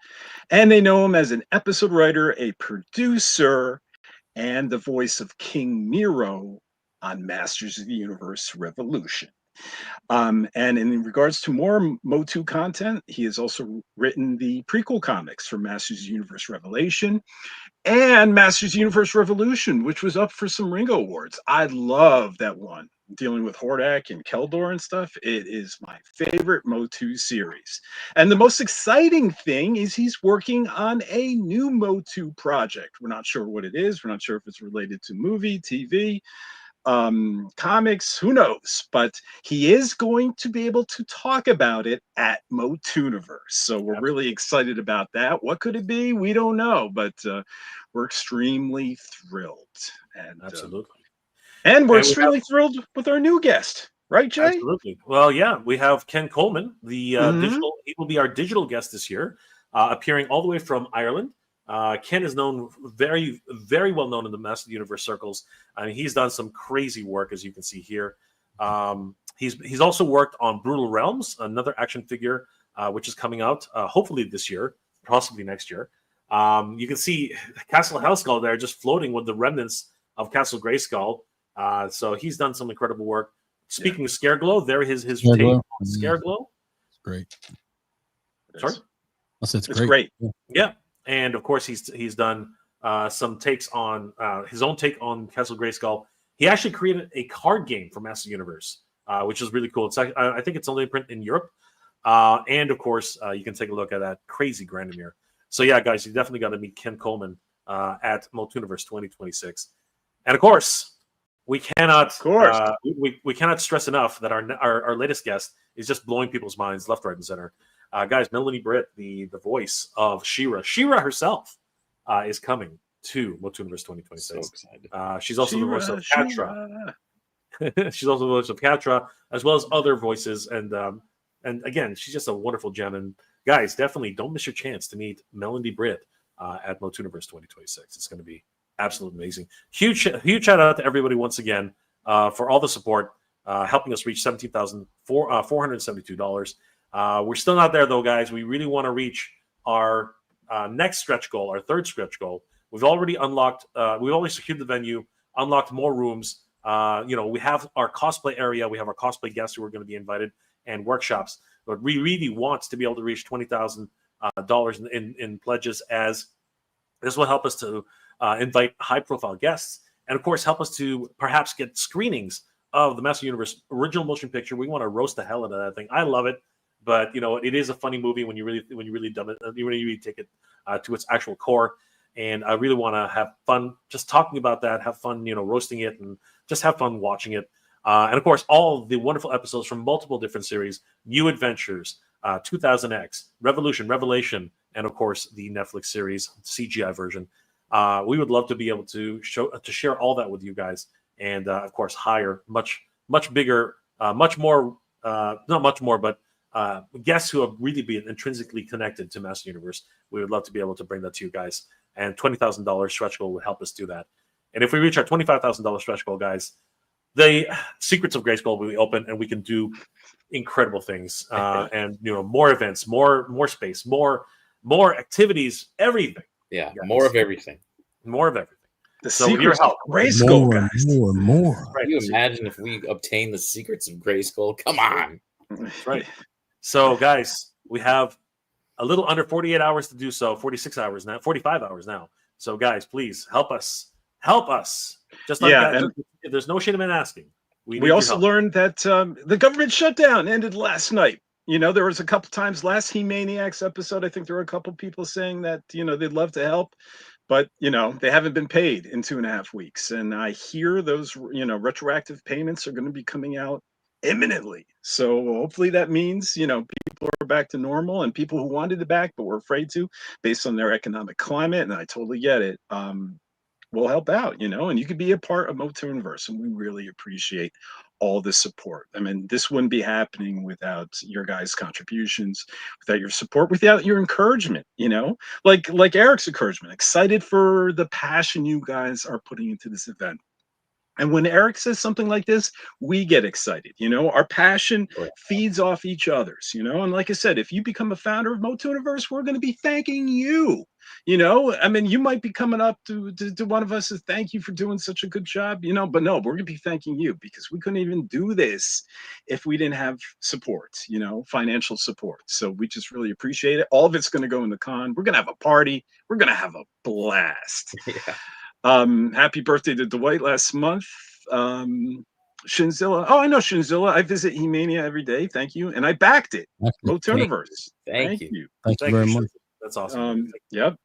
and they know him as an episode writer, a producer, and the voice of King Nero on Masters of the Universe Revolution. And in regards to more Motu content, he has also written the prequel comics for Masters of the Universe Revelation and Masters of the Universe Revolution, which was up for some Ringo Awards. I love that one, dealing with Hordak and Keldor and stuff. It is my favorite Motu series. And the most exciting thing is he's working on a new Motu project. We're not sure what it is. We're not sure if it's related to movie, TV, comics, who knows, but he is going to be able to talk about it at Motuniverse, so we're really excited about that. What could it be? We don't know, but we're extremely thrilled. And Absolutely. And we're extremely thrilled with our new guest, right, Jay? Absolutely. Well, yeah, we have Ken Coleman, the Mhm. he will be our digital guest this year, appearing all the way from Ireland. Ken is known very, very well known in the Master Universe circles. I mean, he's done some crazy work, as you can see here. He's also worked on Brutal Realms, another action figure, which is coming out hopefully this year, possibly next year. You can see Castle Hellskull there, just floating with the remnants of Castle Grayskull. So he's done some incredible work. Speaking of Scareglow, there his take on Scareglow. It's great. Sorry, I said it's great. Yeah. And of course, he's done some takes on his own take on Castle Grayskull. He actually created a card game for Master Universe, which is really cool. It's I think it's only in print in Europe, and of course, you can take a look at that crazy Grandemir. So yeah, guys, you definitely got to meet Ken Coleman at Multuniverse 2026. And of course, we cannot we cannot stress enough that our latest guest is just blowing people's minds left, right, and center. Guys, Melanie Britt, the voice of She-Ra. She-Ra herself is coming to Multuniverse 2026. So excited. She's also the voice of Catra. She's also the voice of Catra, as well as other voices. And again, she's just a wonderful gem. And guys, definitely don't miss your chance to meet Melanie Britt at Multuniverse 2026. It's going to be absolutely amazing. Huge shout out to everybody once again for all the support, helping us reach $17,472. We're still not there though, guys. We really want to reach our next stretch goal, our third stretch goal. We've already unlocked. We've already secured the venue, unlocked more rooms. We have our cosplay area. We have our cosplay guests who are going to be invited and workshops. But we really want to be able to reach $20,000 in pledges, as this will help us to invite high-profile guests, and of course help us to perhaps get screenings of the Master Universe original motion picture. We want to roast the hell out of that thing. I love it. But it is a funny movie when you really dumb it, when you really take it to its actual core. And I really want to have fun just talking about that, have fun, roasting it, and just have fun watching it. And of course, all the wonderful episodes from multiple different series, New Adventures, 2000X, Revolution, Revelation, and of course the Netflix series CGI version. We would love to be able to share all that with you guys, and of course hire much bigger, much more, not much more, but guests who have really been intrinsically connected to Master Universe. We would love to be able to bring that to you guys. And $20,000 stretch goal would help us do that. And if we reach our $25,000 stretch goal, guys, the Secrets of Grayskull will be open, and we can do incredible things. And more events, more space, more activities, everything. Yeah, guys. More of everything. More of everything. The Secrets of Grayskull, guys. More. Right. Can you imagine if we obtain the Secrets of Grayskull? Come on. That's right. So, guys, we have a little under 48 hours to do so. 46 hours now. 45 hours now. So, guys, please help us. Help us. Just like that. And there's no shame in asking. We also learned that the government shutdown ended last night. There was a couple times last He-Maniacs episode. I think there were a couple people saying that they'd love to help, but they haven't been paid in 2.5 weeks. And I hear those retroactive payments are going to be coming out imminently. So hopefully that means people are back to normal, and people who wanted it back but were afraid to, based on their economic climate, and I totally get it, will help out, and you could be a part of Motuniverse, and we really appreciate all the support. I mean, this wouldn't be happening without your guys' contributions, without your support, without your encouragement, like Eric's encouragement. Excited for the passion you guys are putting into this event. And when Eric says something like this, we get excited. Our passion Oh, yeah. feeds off each other's. And like I said, if you become a founder of Motooniverse, we're going to be thanking you. I mean, you might be coming up to one of us to thank you for doing such a good job, but no, we're going to be thanking you because we couldn't even do this if we didn't have support, financial support. So we just really appreciate it. All of it's going to go in the con. We're going to have a party. We're going to have a blast. Yeah. Happy birthday to Dwight last month. Shinzilla. Oh, I know Shinzilla. I visit He-Mania every day. Thank you. And I backed it. Motooniverse. Thank you. You. Thank you very much. That's awesome. Yep.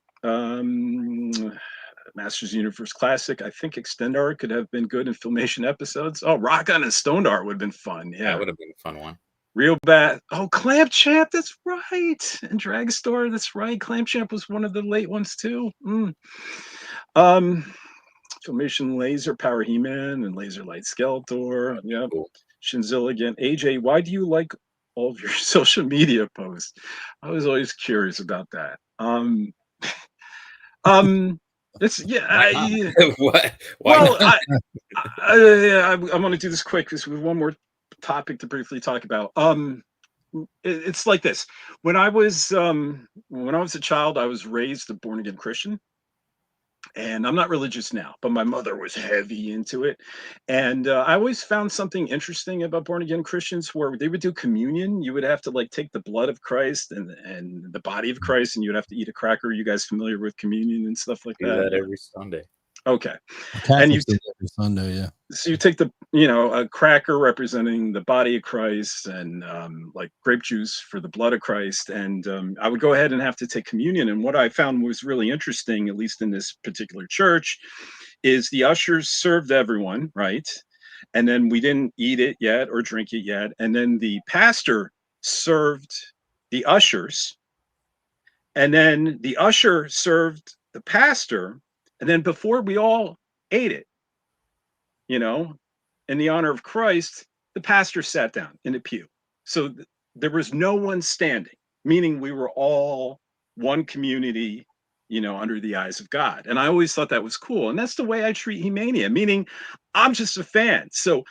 Masters Universe Classic. I think Extendar could have been good in Filmation episodes. Oh, Rock On and Stone Art would have been fun. That Yeah. would have been a fun one. Real bad. Oh, Clamp Champ. That's right. And Dragstore. That's right. Clamp Champ was one of the late ones too. Filmation Laser Power He-Man and Laser Light Skeletor. Yep. Cool. Shinzilla again. AJ, why do you like all of your social media posts? I was always curious about that. It's What? Why well, not? I want to do this quick because we have one more topic to briefly talk about. It's like this. When I was a child, I was raised a born again Christian. And I'm not religious now, but my mother was heavy into it. And I always found something interesting about born again Christians where they would do communion. You would have to like take the blood of Christ and the body of Christ, and you'd have to eat a cracker. You guys familiar with communion and stuff like Do that? that every Sunday. Okay. And you every Sunday, yeah. So you take a cracker representing the body of Christ and like grape juice for the blood of Christ. And I would go ahead and have to take communion. And what I found was really interesting, at least in this particular church, is the ushers served everyone, right? And then we didn't eat it yet or drink it yet. And then the pastor served the ushers. And then the usher served the pastor. And then before we all ate it, in the honor of Christ, the pastor sat down in the pew. So there was no one standing, meaning we were all one community, under the eyes of God. And I always thought that was cool. And that's the way I treat He-Mania, meaning I'm just a fan. So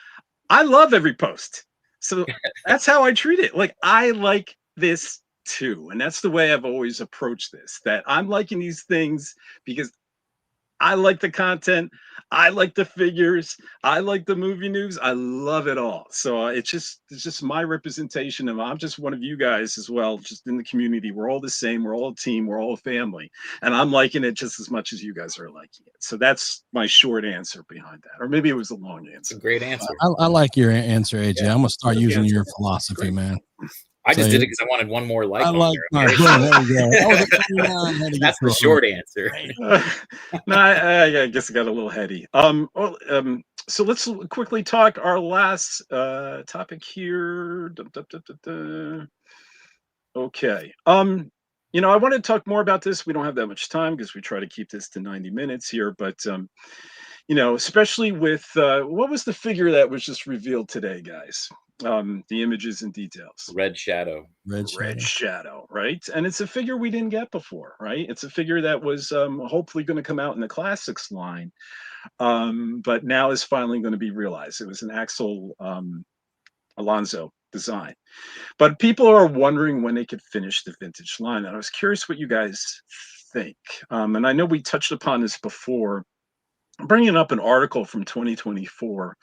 I love every post. So that's how I treat it. Like, I like this too. And that's the way I've always approached this, that I'm liking these things because I like the content. I like the figures. I like the movie news. I love it all. So it's just my representation of I'm just one of you guys as well, just in the community. We're all the same. We're all a team. We're all a family. And I'm liking it just as much as you guys are liking it. So that's my short answer behind that. Or maybe it was a long It's a answer. great answer. I like your answer, AJ. Yeah. I'm gonna start Good using answer. your philosophy, man. I just So, did it because I wanted one more like I on like there. boom, there you go. That was a clean line. Had to get That's the through. short answer. No, I guess it got a little heady. So let's quickly talk our last topic here. Okay. I want to talk more about this. We don't have that much time because we try to keep this to 90 minutes here, but especially with what was the figure that was just revealed today, guys? The images and details. Red Shadow. Red Shadow, right? And it's a figure we didn't get before, right? It's a figure that was hopefully going to come out in the classics line, but now is finally going to be realized. It was an Axel Alonso design, but people are wondering when they could finish the vintage line. And I was curious what you guys think. And I know we touched upon this before. I'm bringing up an article from 2024.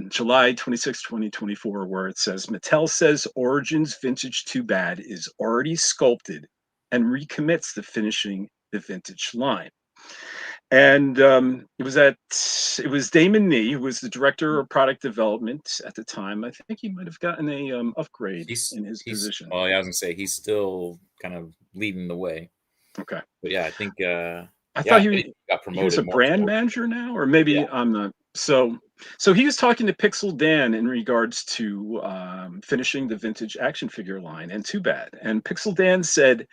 July 26, 2024, where it says Mattel says Origins Vintage Too Bad is already sculpted and recommits to finishing the vintage line. And it was Damon Nee, who was the director of product development at the time. I think he might have gotten a upgrade in his position. Well, yeah, I was gonna say he's still kind of leading the way. Okay, but yeah, I think I thought he got promoted. He was a brand manager now, or maybe I'm not. So he was talking to Pixel Dan in regards to finishing the vintage action figure line, and Too Bad. And Pixel Dan said,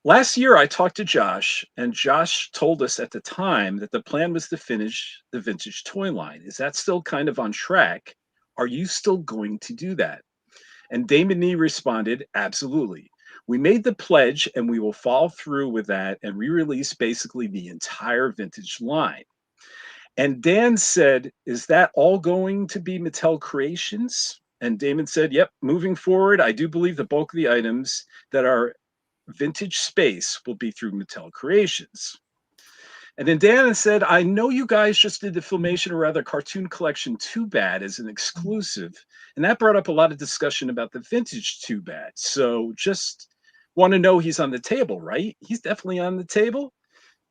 last year I talked to Josh, and Josh told us at the time that the plan was to finish the vintage toy line. Is that still kind of on track? Are you still going to do that? And Damon Nee responded, absolutely. We made the pledge and we will follow through with that and re-release basically the entire vintage line. And Dan said, "Is that all going to be Mattel Creations?" And Damon said, "Yep, moving forward, I do believe the bulk of the items that are vintage space will be through Mattel Creations." And then Dan said, "I know you guys just did the Filmation, or rather Cartoon Collection Too Bad as an exclusive. And that brought up a lot of discussion about the vintage Too Bad. So just want to know he's on the table, right? He's definitely on the table."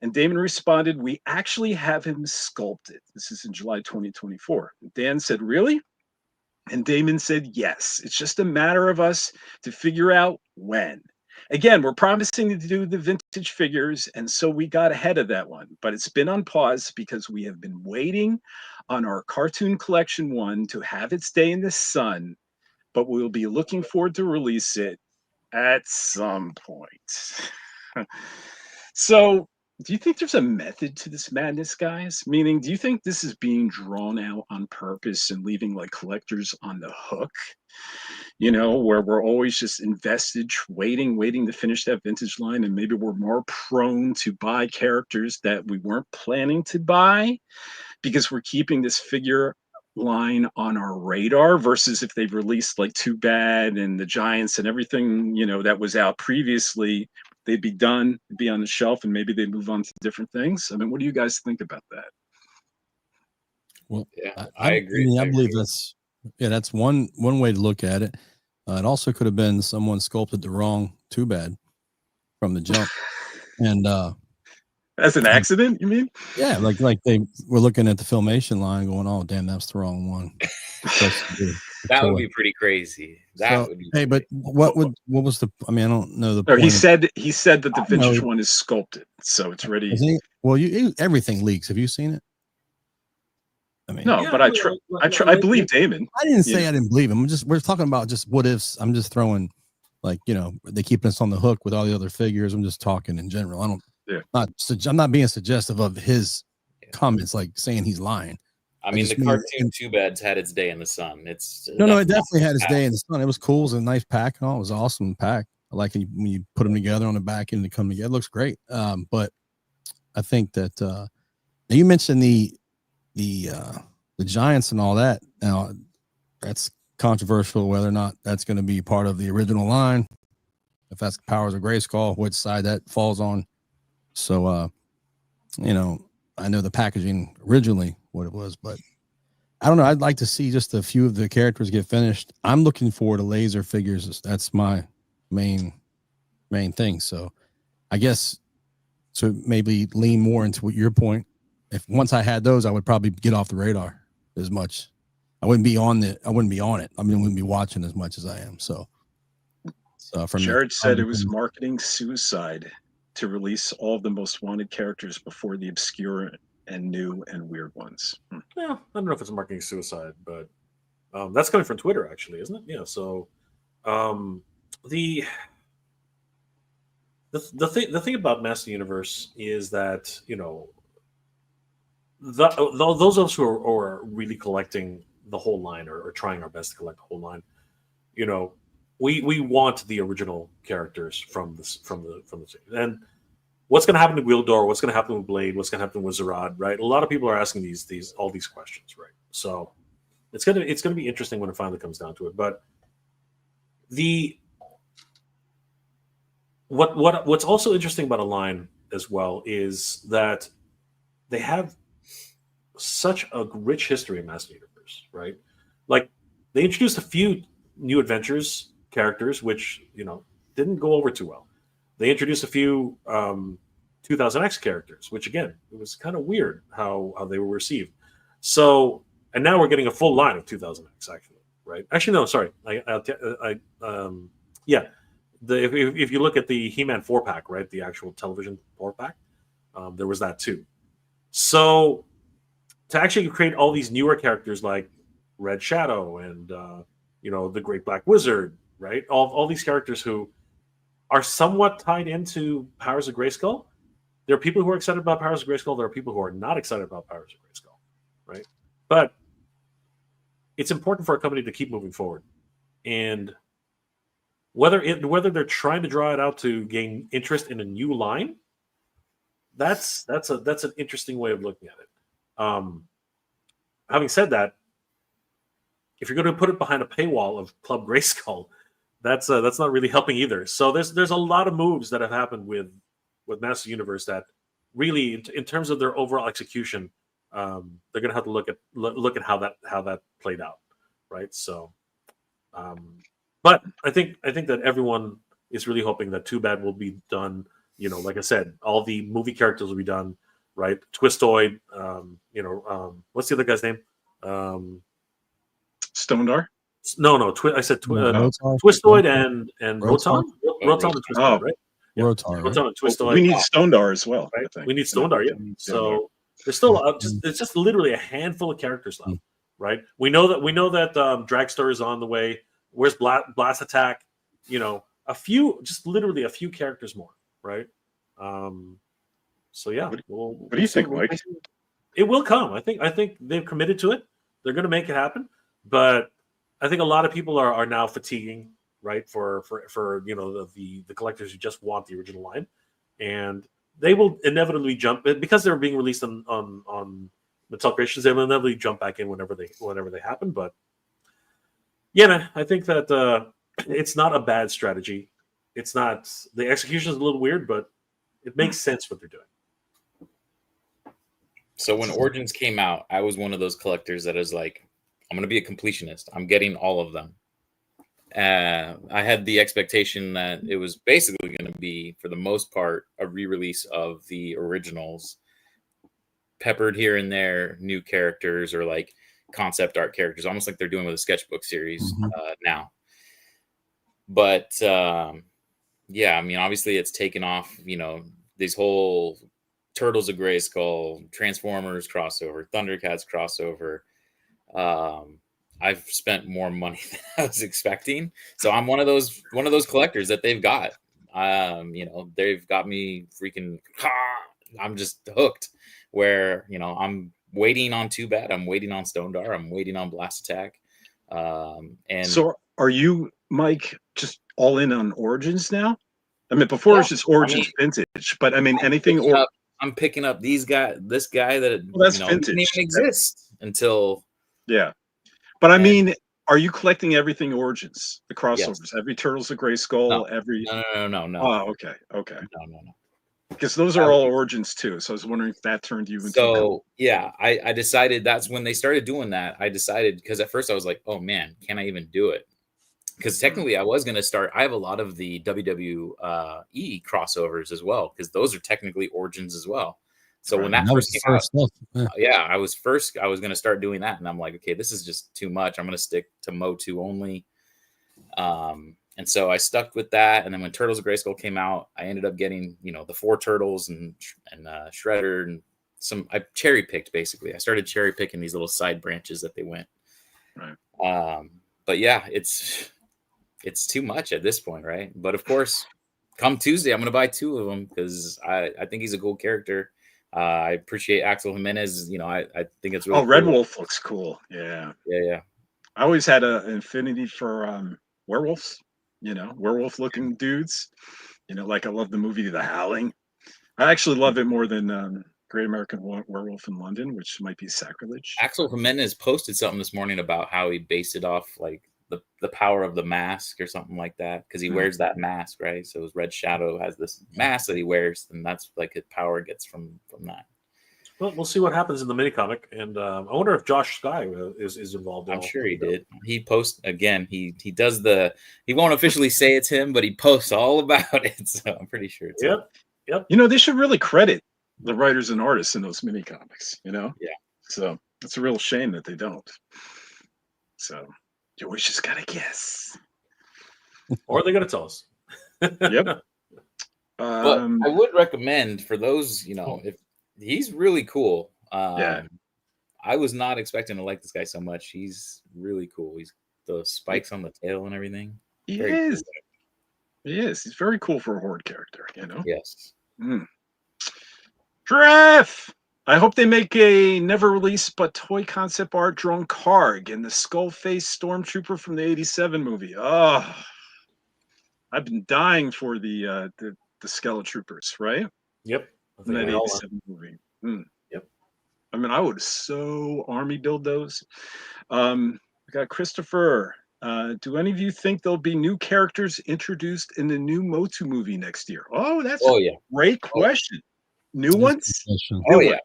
And Damon responded, "We actually have him sculpted." This is in July 2024. Dan said, "Really?" And Damon said, "Yes. It's just a matter of us to figure out when." Again, we're promising to do the vintage figures, and so we got ahead of that one. But it's been on pause because we have been waiting on our Cartoon Collection 1 to have its day in the sun, but we'll be looking forward to release it at some point. So, do you think there's a method to this madness, guys? Meaning, do you think this is being drawn out on purpose and leaving like collectors on the hook? Where we're always just invested, waiting to finish that vintage line, and maybe we're more prone to buy characters that we weren't planning to buy because we're keeping this figure line on our radar versus if they've released like Too Bad and the Giants and everything, that was out previously, they'd be done, be on the shelf, and maybe they move on to different things. I mean, what do you guys think about that? Well, Yeah, I I agree. mean, I I believe agree. that's one way to look at it. It also could have been someone sculpted the wrong Too Bad from the jump, and As an accident, you mean? yeah, like they were looking at the Filmation line, going, "Oh, damn, that's the wrong one." The That would toy. be pretty crazy. That So, would be hey, but crazy. what was the? I mean, I don't know the No, he point of. said he said that the I know. vintage one is sculpted, so it's ready. Well, everything leaks. Have you seen it? I mean, No, Yeah, but I believe Damon. I didn't You say know, I didn't believe him. We're talking about just what ifs. I'm just throwing, like, they keep us on the hook with all the other figures. I'm just talking in general. yeah. I'm not being suggestive of his Yeah. comments, like saying he's lying. I mean, the just mean, cartoon Too Bad's had its day in the sun. It's no, it that's not definitely had its day in happened. the sun. It was cool. It was a nice pack and all. It was an awesome pack. I like when you put them together on the back end to come together. It looks great. But I think that you mentioned the Giants and all that. Now that's controversial whether or not that's going to be part of the original line. If that's Powers of Grayskull, which side that falls on. So, I know the packaging originally what it was, but I don't know. I'd like to see just a few of the characters get finished. I'm looking forward to laser figures. That's my main thing. So, I guess so. Maybe lean more into what your point. If once I had those, I would probably get off the radar as much. I wouldn't be on it. I wouldn't be watching as much as I am. So from the Jared said it was marketing suicide to release all of the most wanted characters before the obscure and new and weird ones. yeah. I don't know if it's marketing suicide, but that's coming from Twitter, actually, isn't it? Yeah. So um, the the thing about Master Universe is that those of us who are really collecting the whole line or trying our best to collect the whole line, you know, we want the original characters from the series. And what's going to happen to Wildor? What's going to happen with Blade? What's going to happen with Zerad? Right? A lot of people are asking all these questions, right? So it's gonna be interesting when it finally comes down to it. But the what's also interesting about a line as well is that they have such a rich history in Master Universe, right? Like they introduced a few new adventures characters, which didn't go over too well. They introduced a few 2000X characters, which again it was kind of weird how they were received. So and now we're getting a full line of 2000X actually, right? Actually, no, sorry, yeah. If you look at the He-Man 4-pack, right, the actual television 4-pack, there was that too. So to actually create all these newer characters like Red Shadow and the Great Black Wizard, right? All these characters who are somewhat tied into Powers of Grayskull. There are people who are excited about Powers of Grayskull. There are people who are not excited about Powers of Grayskull, right? But it's important for a company to keep moving forward, and whether they're trying to draw it out to gain interest in a new line, that's an interesting way of looking at it. Having said that, if you're going to put it behind a paywall of Club Grayskull, that's not really helping either. So there's a lot of moves that have happened with Master Universe that really, in terms of their overall execution, they're going to have to look at how that played out, right? So, but I think that everyone is really hoping that Too Bad will be done. Like I said, all the movie characters will be done, right? Twistoid, what's the other guy's name? Stondar? No. I said Rotar? Twistoid and Rotar? Rotom. Rotom and Twistoid, Oh. right? Yeah. Rotar, right? Rotom and Twistoid. We need Stondar as well. Right? I think. We need Stondar, yeah. So there's still it's just literally a handful of characters left, right? We know that Dragster is on the way. Where's Blast Attack? Literally a few characters more, right? So yeah. What do you think, Mike? It will come. I think they've committed to it. They're going to make it happen, but I think a lot of people are now fatiguing, right? For the collectors who just want the original line, and they will inevitably jump because they're being released on Mattel Creations. They will inevitably jump back in whenever they happen. But yeah, I think that it's not a bad strategy. It's not, the execution is a little weird, but it makes sense what they're doing. So when Origins came out, I was one of those collectors that is like, I'm going to be a completionist. I'm getting all of them. I had the expectation that it was basically going to be, for the most part, a re-release of the originals, peppered here and there, new characters or like concept art characters, almost like they're doing with a sketchbook series now. But yeah, I mean, obviously it's taken off, these whole Turtles of Grayskull, Transformers crossover, Thundercats crossover. I've spent more money than I was expecting, so I'm one of those collectors that they've got. They've got me freaking. I'm just hooked. Where I'm waiting on Too Bad. I'm waiting on Stondar. I'm waiting on Blast Attack. And so, are you, Mike, just all in on Origins now? I mean, before it's just Origins vintage, but I mean, I'm picking up this guy that that's vintage. Didn't even exist until. Yeah, but I mean, are you collecting everything Origins, the crossovers, Yes. every Turtles of Grayskull, every? No. Oh, okay. No. Because those are all Origins too. So I was wondering if that turned you into. So yeah, I decided that's when they started doing that. I decided, because at first I was like, oh man, can I even do it? Because technically I was going to start. I have a lot of the WWE crossovers as well, because those are technically Origins as well. So when that first came out, I was going to start doing that, and I'm like, okay, this is just too much. I'm going to stick to Motu only. And so I stuck with that. And then when Turtles of Grayskull came out, I ended up getting, the 4 Turtles and Shredder and I cherry picked, basically. I started cherry picking these little side branches that they went. Right. But yeah, it's too much at this point, right? But of course, come Tuesday, I'm going to buy 2 of them because I think he's a cool character. I appreciate Axel Jimenez. I think it's really cool. Red Wolf looks cool. Yeah. I always had an affinity for werewolves. Werewolf looking dudes. Like I love the movie The Howling. I actually love it more than Great American Werewolf in London, which might be sacrilege. Axel Jimenez posted something this morning about how he based it off like the power of the mask or something like that, because he wears that mask, right? So his Red Shadow has this mask that he wears, and that's like his power gets from that. Well, we'll see what happens in the mini comic, and I wonder if Josh Sky is involved. I'm sure he did. He posts again. He does he won't officially say it's him, but he posts all about it. So I'm pretty sure it's him. Yep. They should really credit the writers and artists in those mini comics. Yeah. So it's a real shame that they don't. So you always just gotta guess, or they're gonna tell us. Yep. But I would recommend for those, if he's really cool. I was not expecting to like this guy so much. He's really cool. He's the spikes on the tail and everything. He is. He's very cool for a horde character. Yes. Trev! I hope they make a never released but toy concept art drawn Karg and the skull face stormtrooper from the '87 movie. Oh, I've been dying for the Skeletroopers, right? Yep. That '87 movie. Yep. I mean, I would so army build those. We got Christopher. Do any of you think there'll be new characters introduced in the new Motu movie next year? Oh, that's a Oh yeah. great Oh, yeah. question. New That's a ones? good question. Oh New yeah. ones.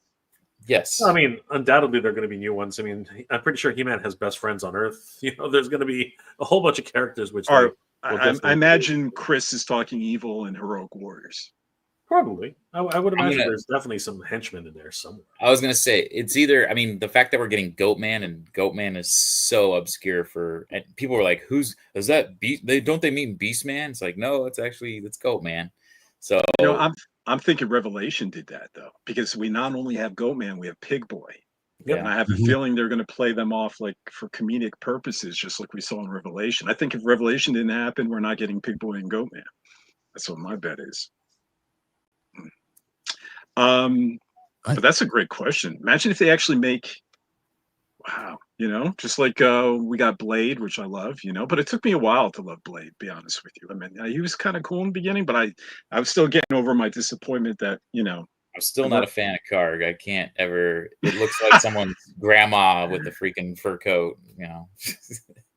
Yes. I mean, undoubtedly there are going to be new ones. I mean, I'm pretty sure He-Man has best friends on Earth. There's going to be a whole bunch of characters which Or they will I definitely imagine Chris is talking evil and heroic warriors. probably. I would I'm imagine gonna- there's definitely some henchmen in there somewhere. I was gonna say it's either. I mean, the fact that we're getting Goatman and Goatman is so obscure for, and people were like, "Who's is that? Beast? They mean Beastman?" It's like, no, it's Goatman. So I'm thinking Revelation did that though, because we not only have Goatman, we have Pig Boy. Yep. And I have a feeling they're going to play them off like for comedic purposes, just like we saw in Revelation. I think if Revelation didn't happen, we're not getting Pig Boy and Goatman. That's what my bet is. But that's a great question. Imagine if they actually make, wow, just like we got Blade, which I love, but it took me a while to love Blade, be honest with you. I mean, he was kind of cool in the beginning, but I was still getting over my disappointment that, I'm still not a fan of Karg. I can't ever. It looks like someone's grandma with a freaking fur coat. Yeah.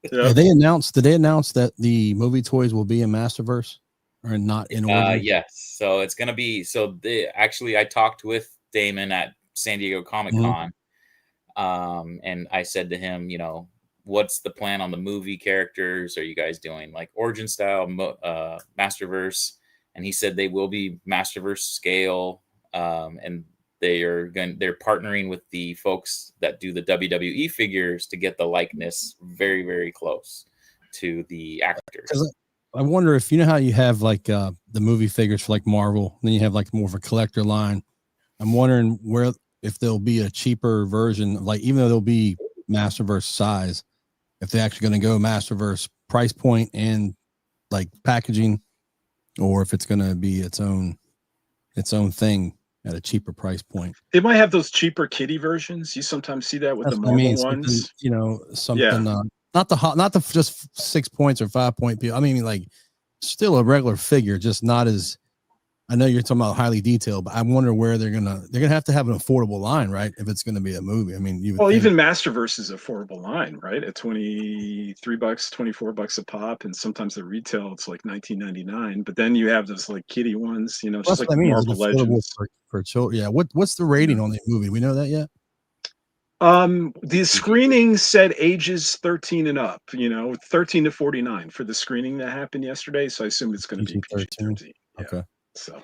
Did they announce that the movie toys will be in Masterverse or not in Origins? Yes. So it's gonna be. So actually, I talked with Damon at San Diego Comic Con, and I said to him, what's the plan on the movie characters? Are you guys doing like Origin style, Masterverse? And he said they will be Masterverse scale. And they're partnering with the folks that do the WWE figures to get the likeness very, very close to the actors. I wonder if how you have like the movie figures for like Marvel, then you have like more of a collector line. I'm wondering if there'll be a cheaper version, like even though there'll be Masterverse size, if they're actually going to go Masterverse price point and like packaging, or if it's going to be its own thing at a cheaper price point. They might have those cheaper kitty versions. You sometimes see that with the Marvel ones. Something not the just 6 points or 5 point people. I mean, like still a regular figure, just not as. I know you're talking about highly detailed, but I wonder where they're gonna have to have an affordable line, right? If it's gonna be a movie, I mean, even Masterverse is affordable line, right? At $23, $24 a pop, and sometimes the retail it's like $19.99. But then you have those like kitty ones, just like Marvel Legends for children. Yeah, what's the rating on the movie? We know that yet? The screening said ages 13 and up, 13 to 49 for the screening that happened yesterday. So I assume it's going to be PG-13. Yeah. Okay. So,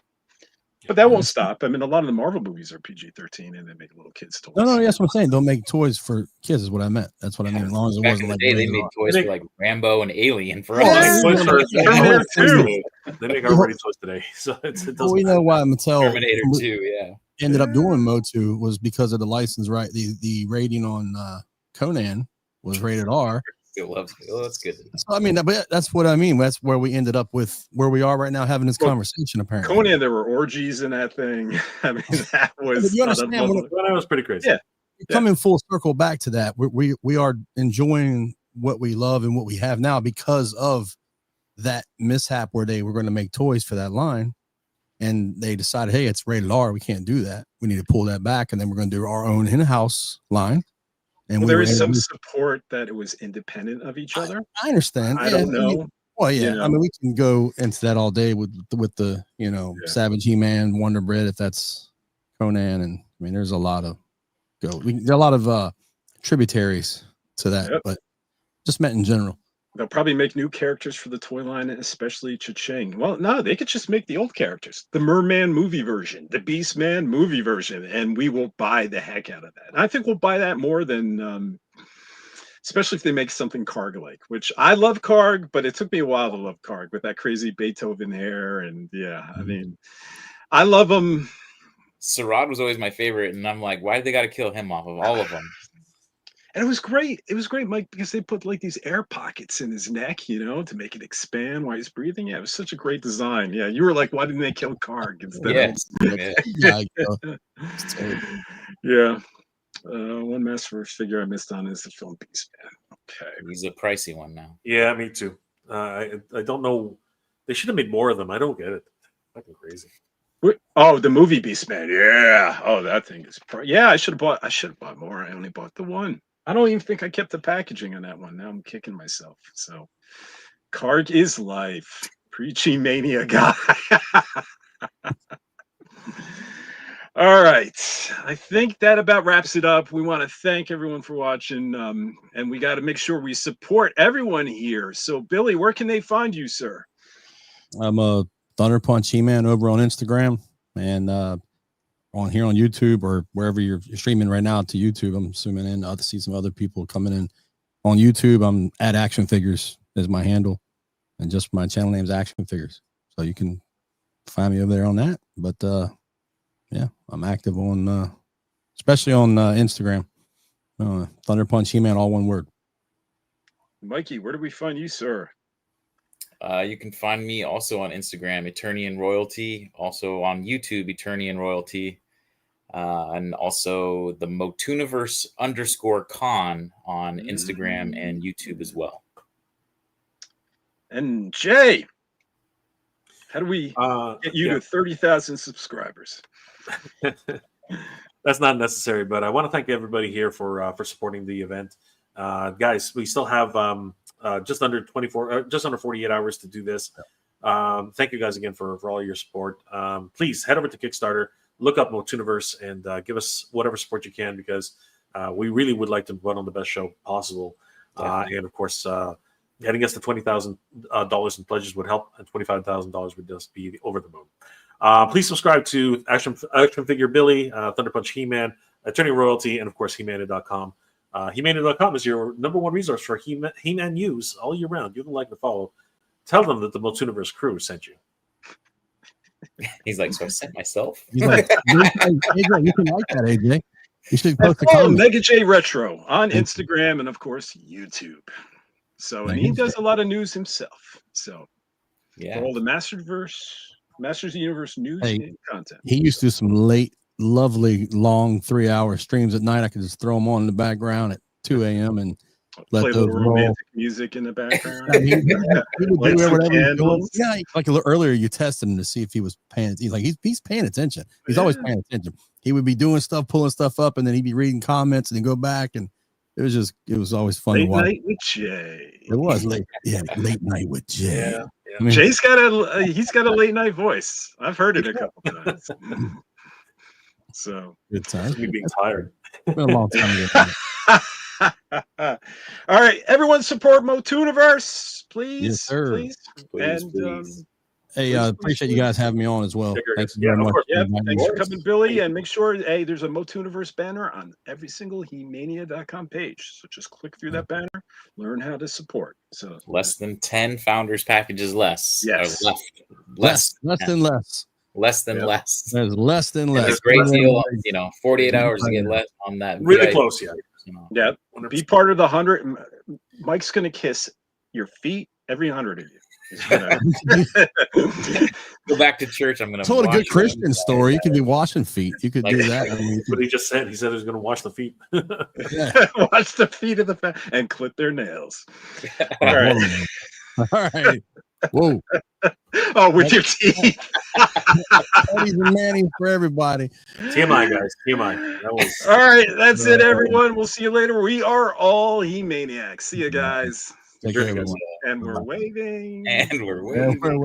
but that won't stop. I mean, a lot of the Marvel movies are PG-13 and they make little kids toys. No, that's what I'm saying. Don't make toys for kids is what I meant. That's what I mean. As long as it Back wasn't in the like day, they made toys for like Rambo and Alien for us. They make R-rated toys today, so it doesn't. We know why Mattel Terminator 2, ended up doing Motu was because of the license, right? The rating on Conan was rated R. Still loves it. Oh, that's good. So, I mean, but that's what I mean. That's where we ended up with where we are right now having this conversation. Apparently, Conan, there were orgies in that thing. I mean, that was. You understand? That was pretty crazy. Yeah. Coming full circle back to that, we are enjoying what we love and what we have now because of that mishap where they were going to make toys for that line. And they decided, hey, it's rated R. We can't do that. We need to pull that back. And then we're going to do our own in-house line. And there is some support that it was independent of each other. I understand. I don't know. Well, yeah. I mean, we can go into that all day with the, Savage He-Man, Wonder Bread, if that's Conan. And I mean, there's a lot of there are a lot of tributaries to that, but just meant in general. They'll probably make new characters for the toy line, especially Cha-Ching. Well, no, they could just make the old characters, the Merman movie version, the Beastman movie version, and we will buy the heck out of that. And I think we'll buy that more than, especially if they make something Karg-like, which I love Karg, but it took me a while to love Karg with that crazy Beethoven hair. And I mean, I love him. Sarad was always my favorite, and I'm like, why did they got to kill him off of all of them? And it was great. It was great, Mike, because they put like these air pockets in his neck, to make it expand while he's breathing. Yeah, it was such a great design. Yeah, you were like, why didn't they kill Karg instead? Yeah. One Masterverse figure I missed on is the film Beastman. Okay, he's a pricey one now. Yeah, me too. I don't know. They should have made more of them. I don't get it. Fucking crazy. Oh, the movie Beastman. Yeah. Oh, that thing is. Yeah, I should have bought. I should have bought more. I only bought the one. I don't even think I kept the packaging on that one. Now I'm kicking myself. So, card is life. Preachy mania guy. All right. I think that about wraps it up. We want to thank everyone for watching. And we got to make sure we support everyone here. So, Billy, where can they find you, sir? I'm a Thunder Punch He-Man over on Instagram and on here on YouTube or wherever you're streaming right now to YouTube. I'm assuming in to see some other people coming in on YouTube. I'm at Action Figures is my handle, and just my channel name is Action Figures. So you can find me over there on that. But yeah, I'm active on especially on Instagram. Thunder Punch He-Man, all one word. Mikey, where do we find you, sir? You can find me also on Instagram, Eternian Royalty, also on YouTube, Eternian Royalty, and also the Motuniverse _con on Instagram and YouTube as well. And Jay, how do we get you to 30,000 subscribers? That's not necessary, but I want to thank everybody here for supporting the event. Guys, we still have just under 48 hours to do this. Thank you guys again for all your support. Please head over to Kickstarter, look up Motuniverse, and give us whatever support you can, because we really would like to put on the best show possible. And of course, getting us to $20,000 in pledges would help, and $25,000 would just be over the moon. Please subscribe to Action Figure Billy, Thunder Punch He-Man, Attorney Royalty, and of course He-Mania.com. He-Mania.com is your #1 resource for He-Man news all year round. You can like and follow. Tell them that the Motuniverse crew sent you. He's like, so I sent myself. He's like, AJ, you can like that, AJ. You should post a follow comment. Mega J Retro on Instagram and of course YouTube. So, and he does a lot of news himself. So, for all the Masters of the Universe news and content. He used to do some late, lovely, long 3-hour streams at night. I could just throw them on in the background at 2 a.m. and let play a those little roll. romantic music in the background. He would Light do some whatever he was doing. candles. Yeah, like a little earlier, you tested him to see if he was paying. He's like, he's paying attention. He's always paying attention. He would be doing stuff, pulling stuff up, and then he'd be reading comments, and then go back, and it was always fun to watch. Late night with Jay. It was late night with Jay. Yeah. I mean, Jay's got a late night voice. I've heard it a couple times. So good time. Me being tired. It's been a long time ago. All right, everyone support Motuniverse, please. Yes, sir. Please. And please. Hey, appreciate you guys having me on as well. Thanks very much. Thanks for coming, Billy. And make sure, there's a Motuniverse banner on every single He-Mania.com page. So just click through that banner, learn how to support. So less than 10 founders packages less. Yes. Less than less. Less than less. There's less than less. It's a great deal. 48 hours to get less on that. Really VIP. close, yeah. Yeah. Be part of the 100. Mike's going to kiss your feet, every 100 of you. Go back to church. I'm going to told a good Christian story. You could be washing feet. You could do that. I mean, what he just said. He said he was going to wash the feet. Wash the feet of the fat and clip their nails. All right. All right. Whoa. Oh, with your teeth. Eddie's and Manny's for everybody. TMI, guys. TMI. That was... All right. That's it, everyone. We'll see you later. We are all He-Maniacs. See you guys. Take care, everyone. And we're waving. And we're waving.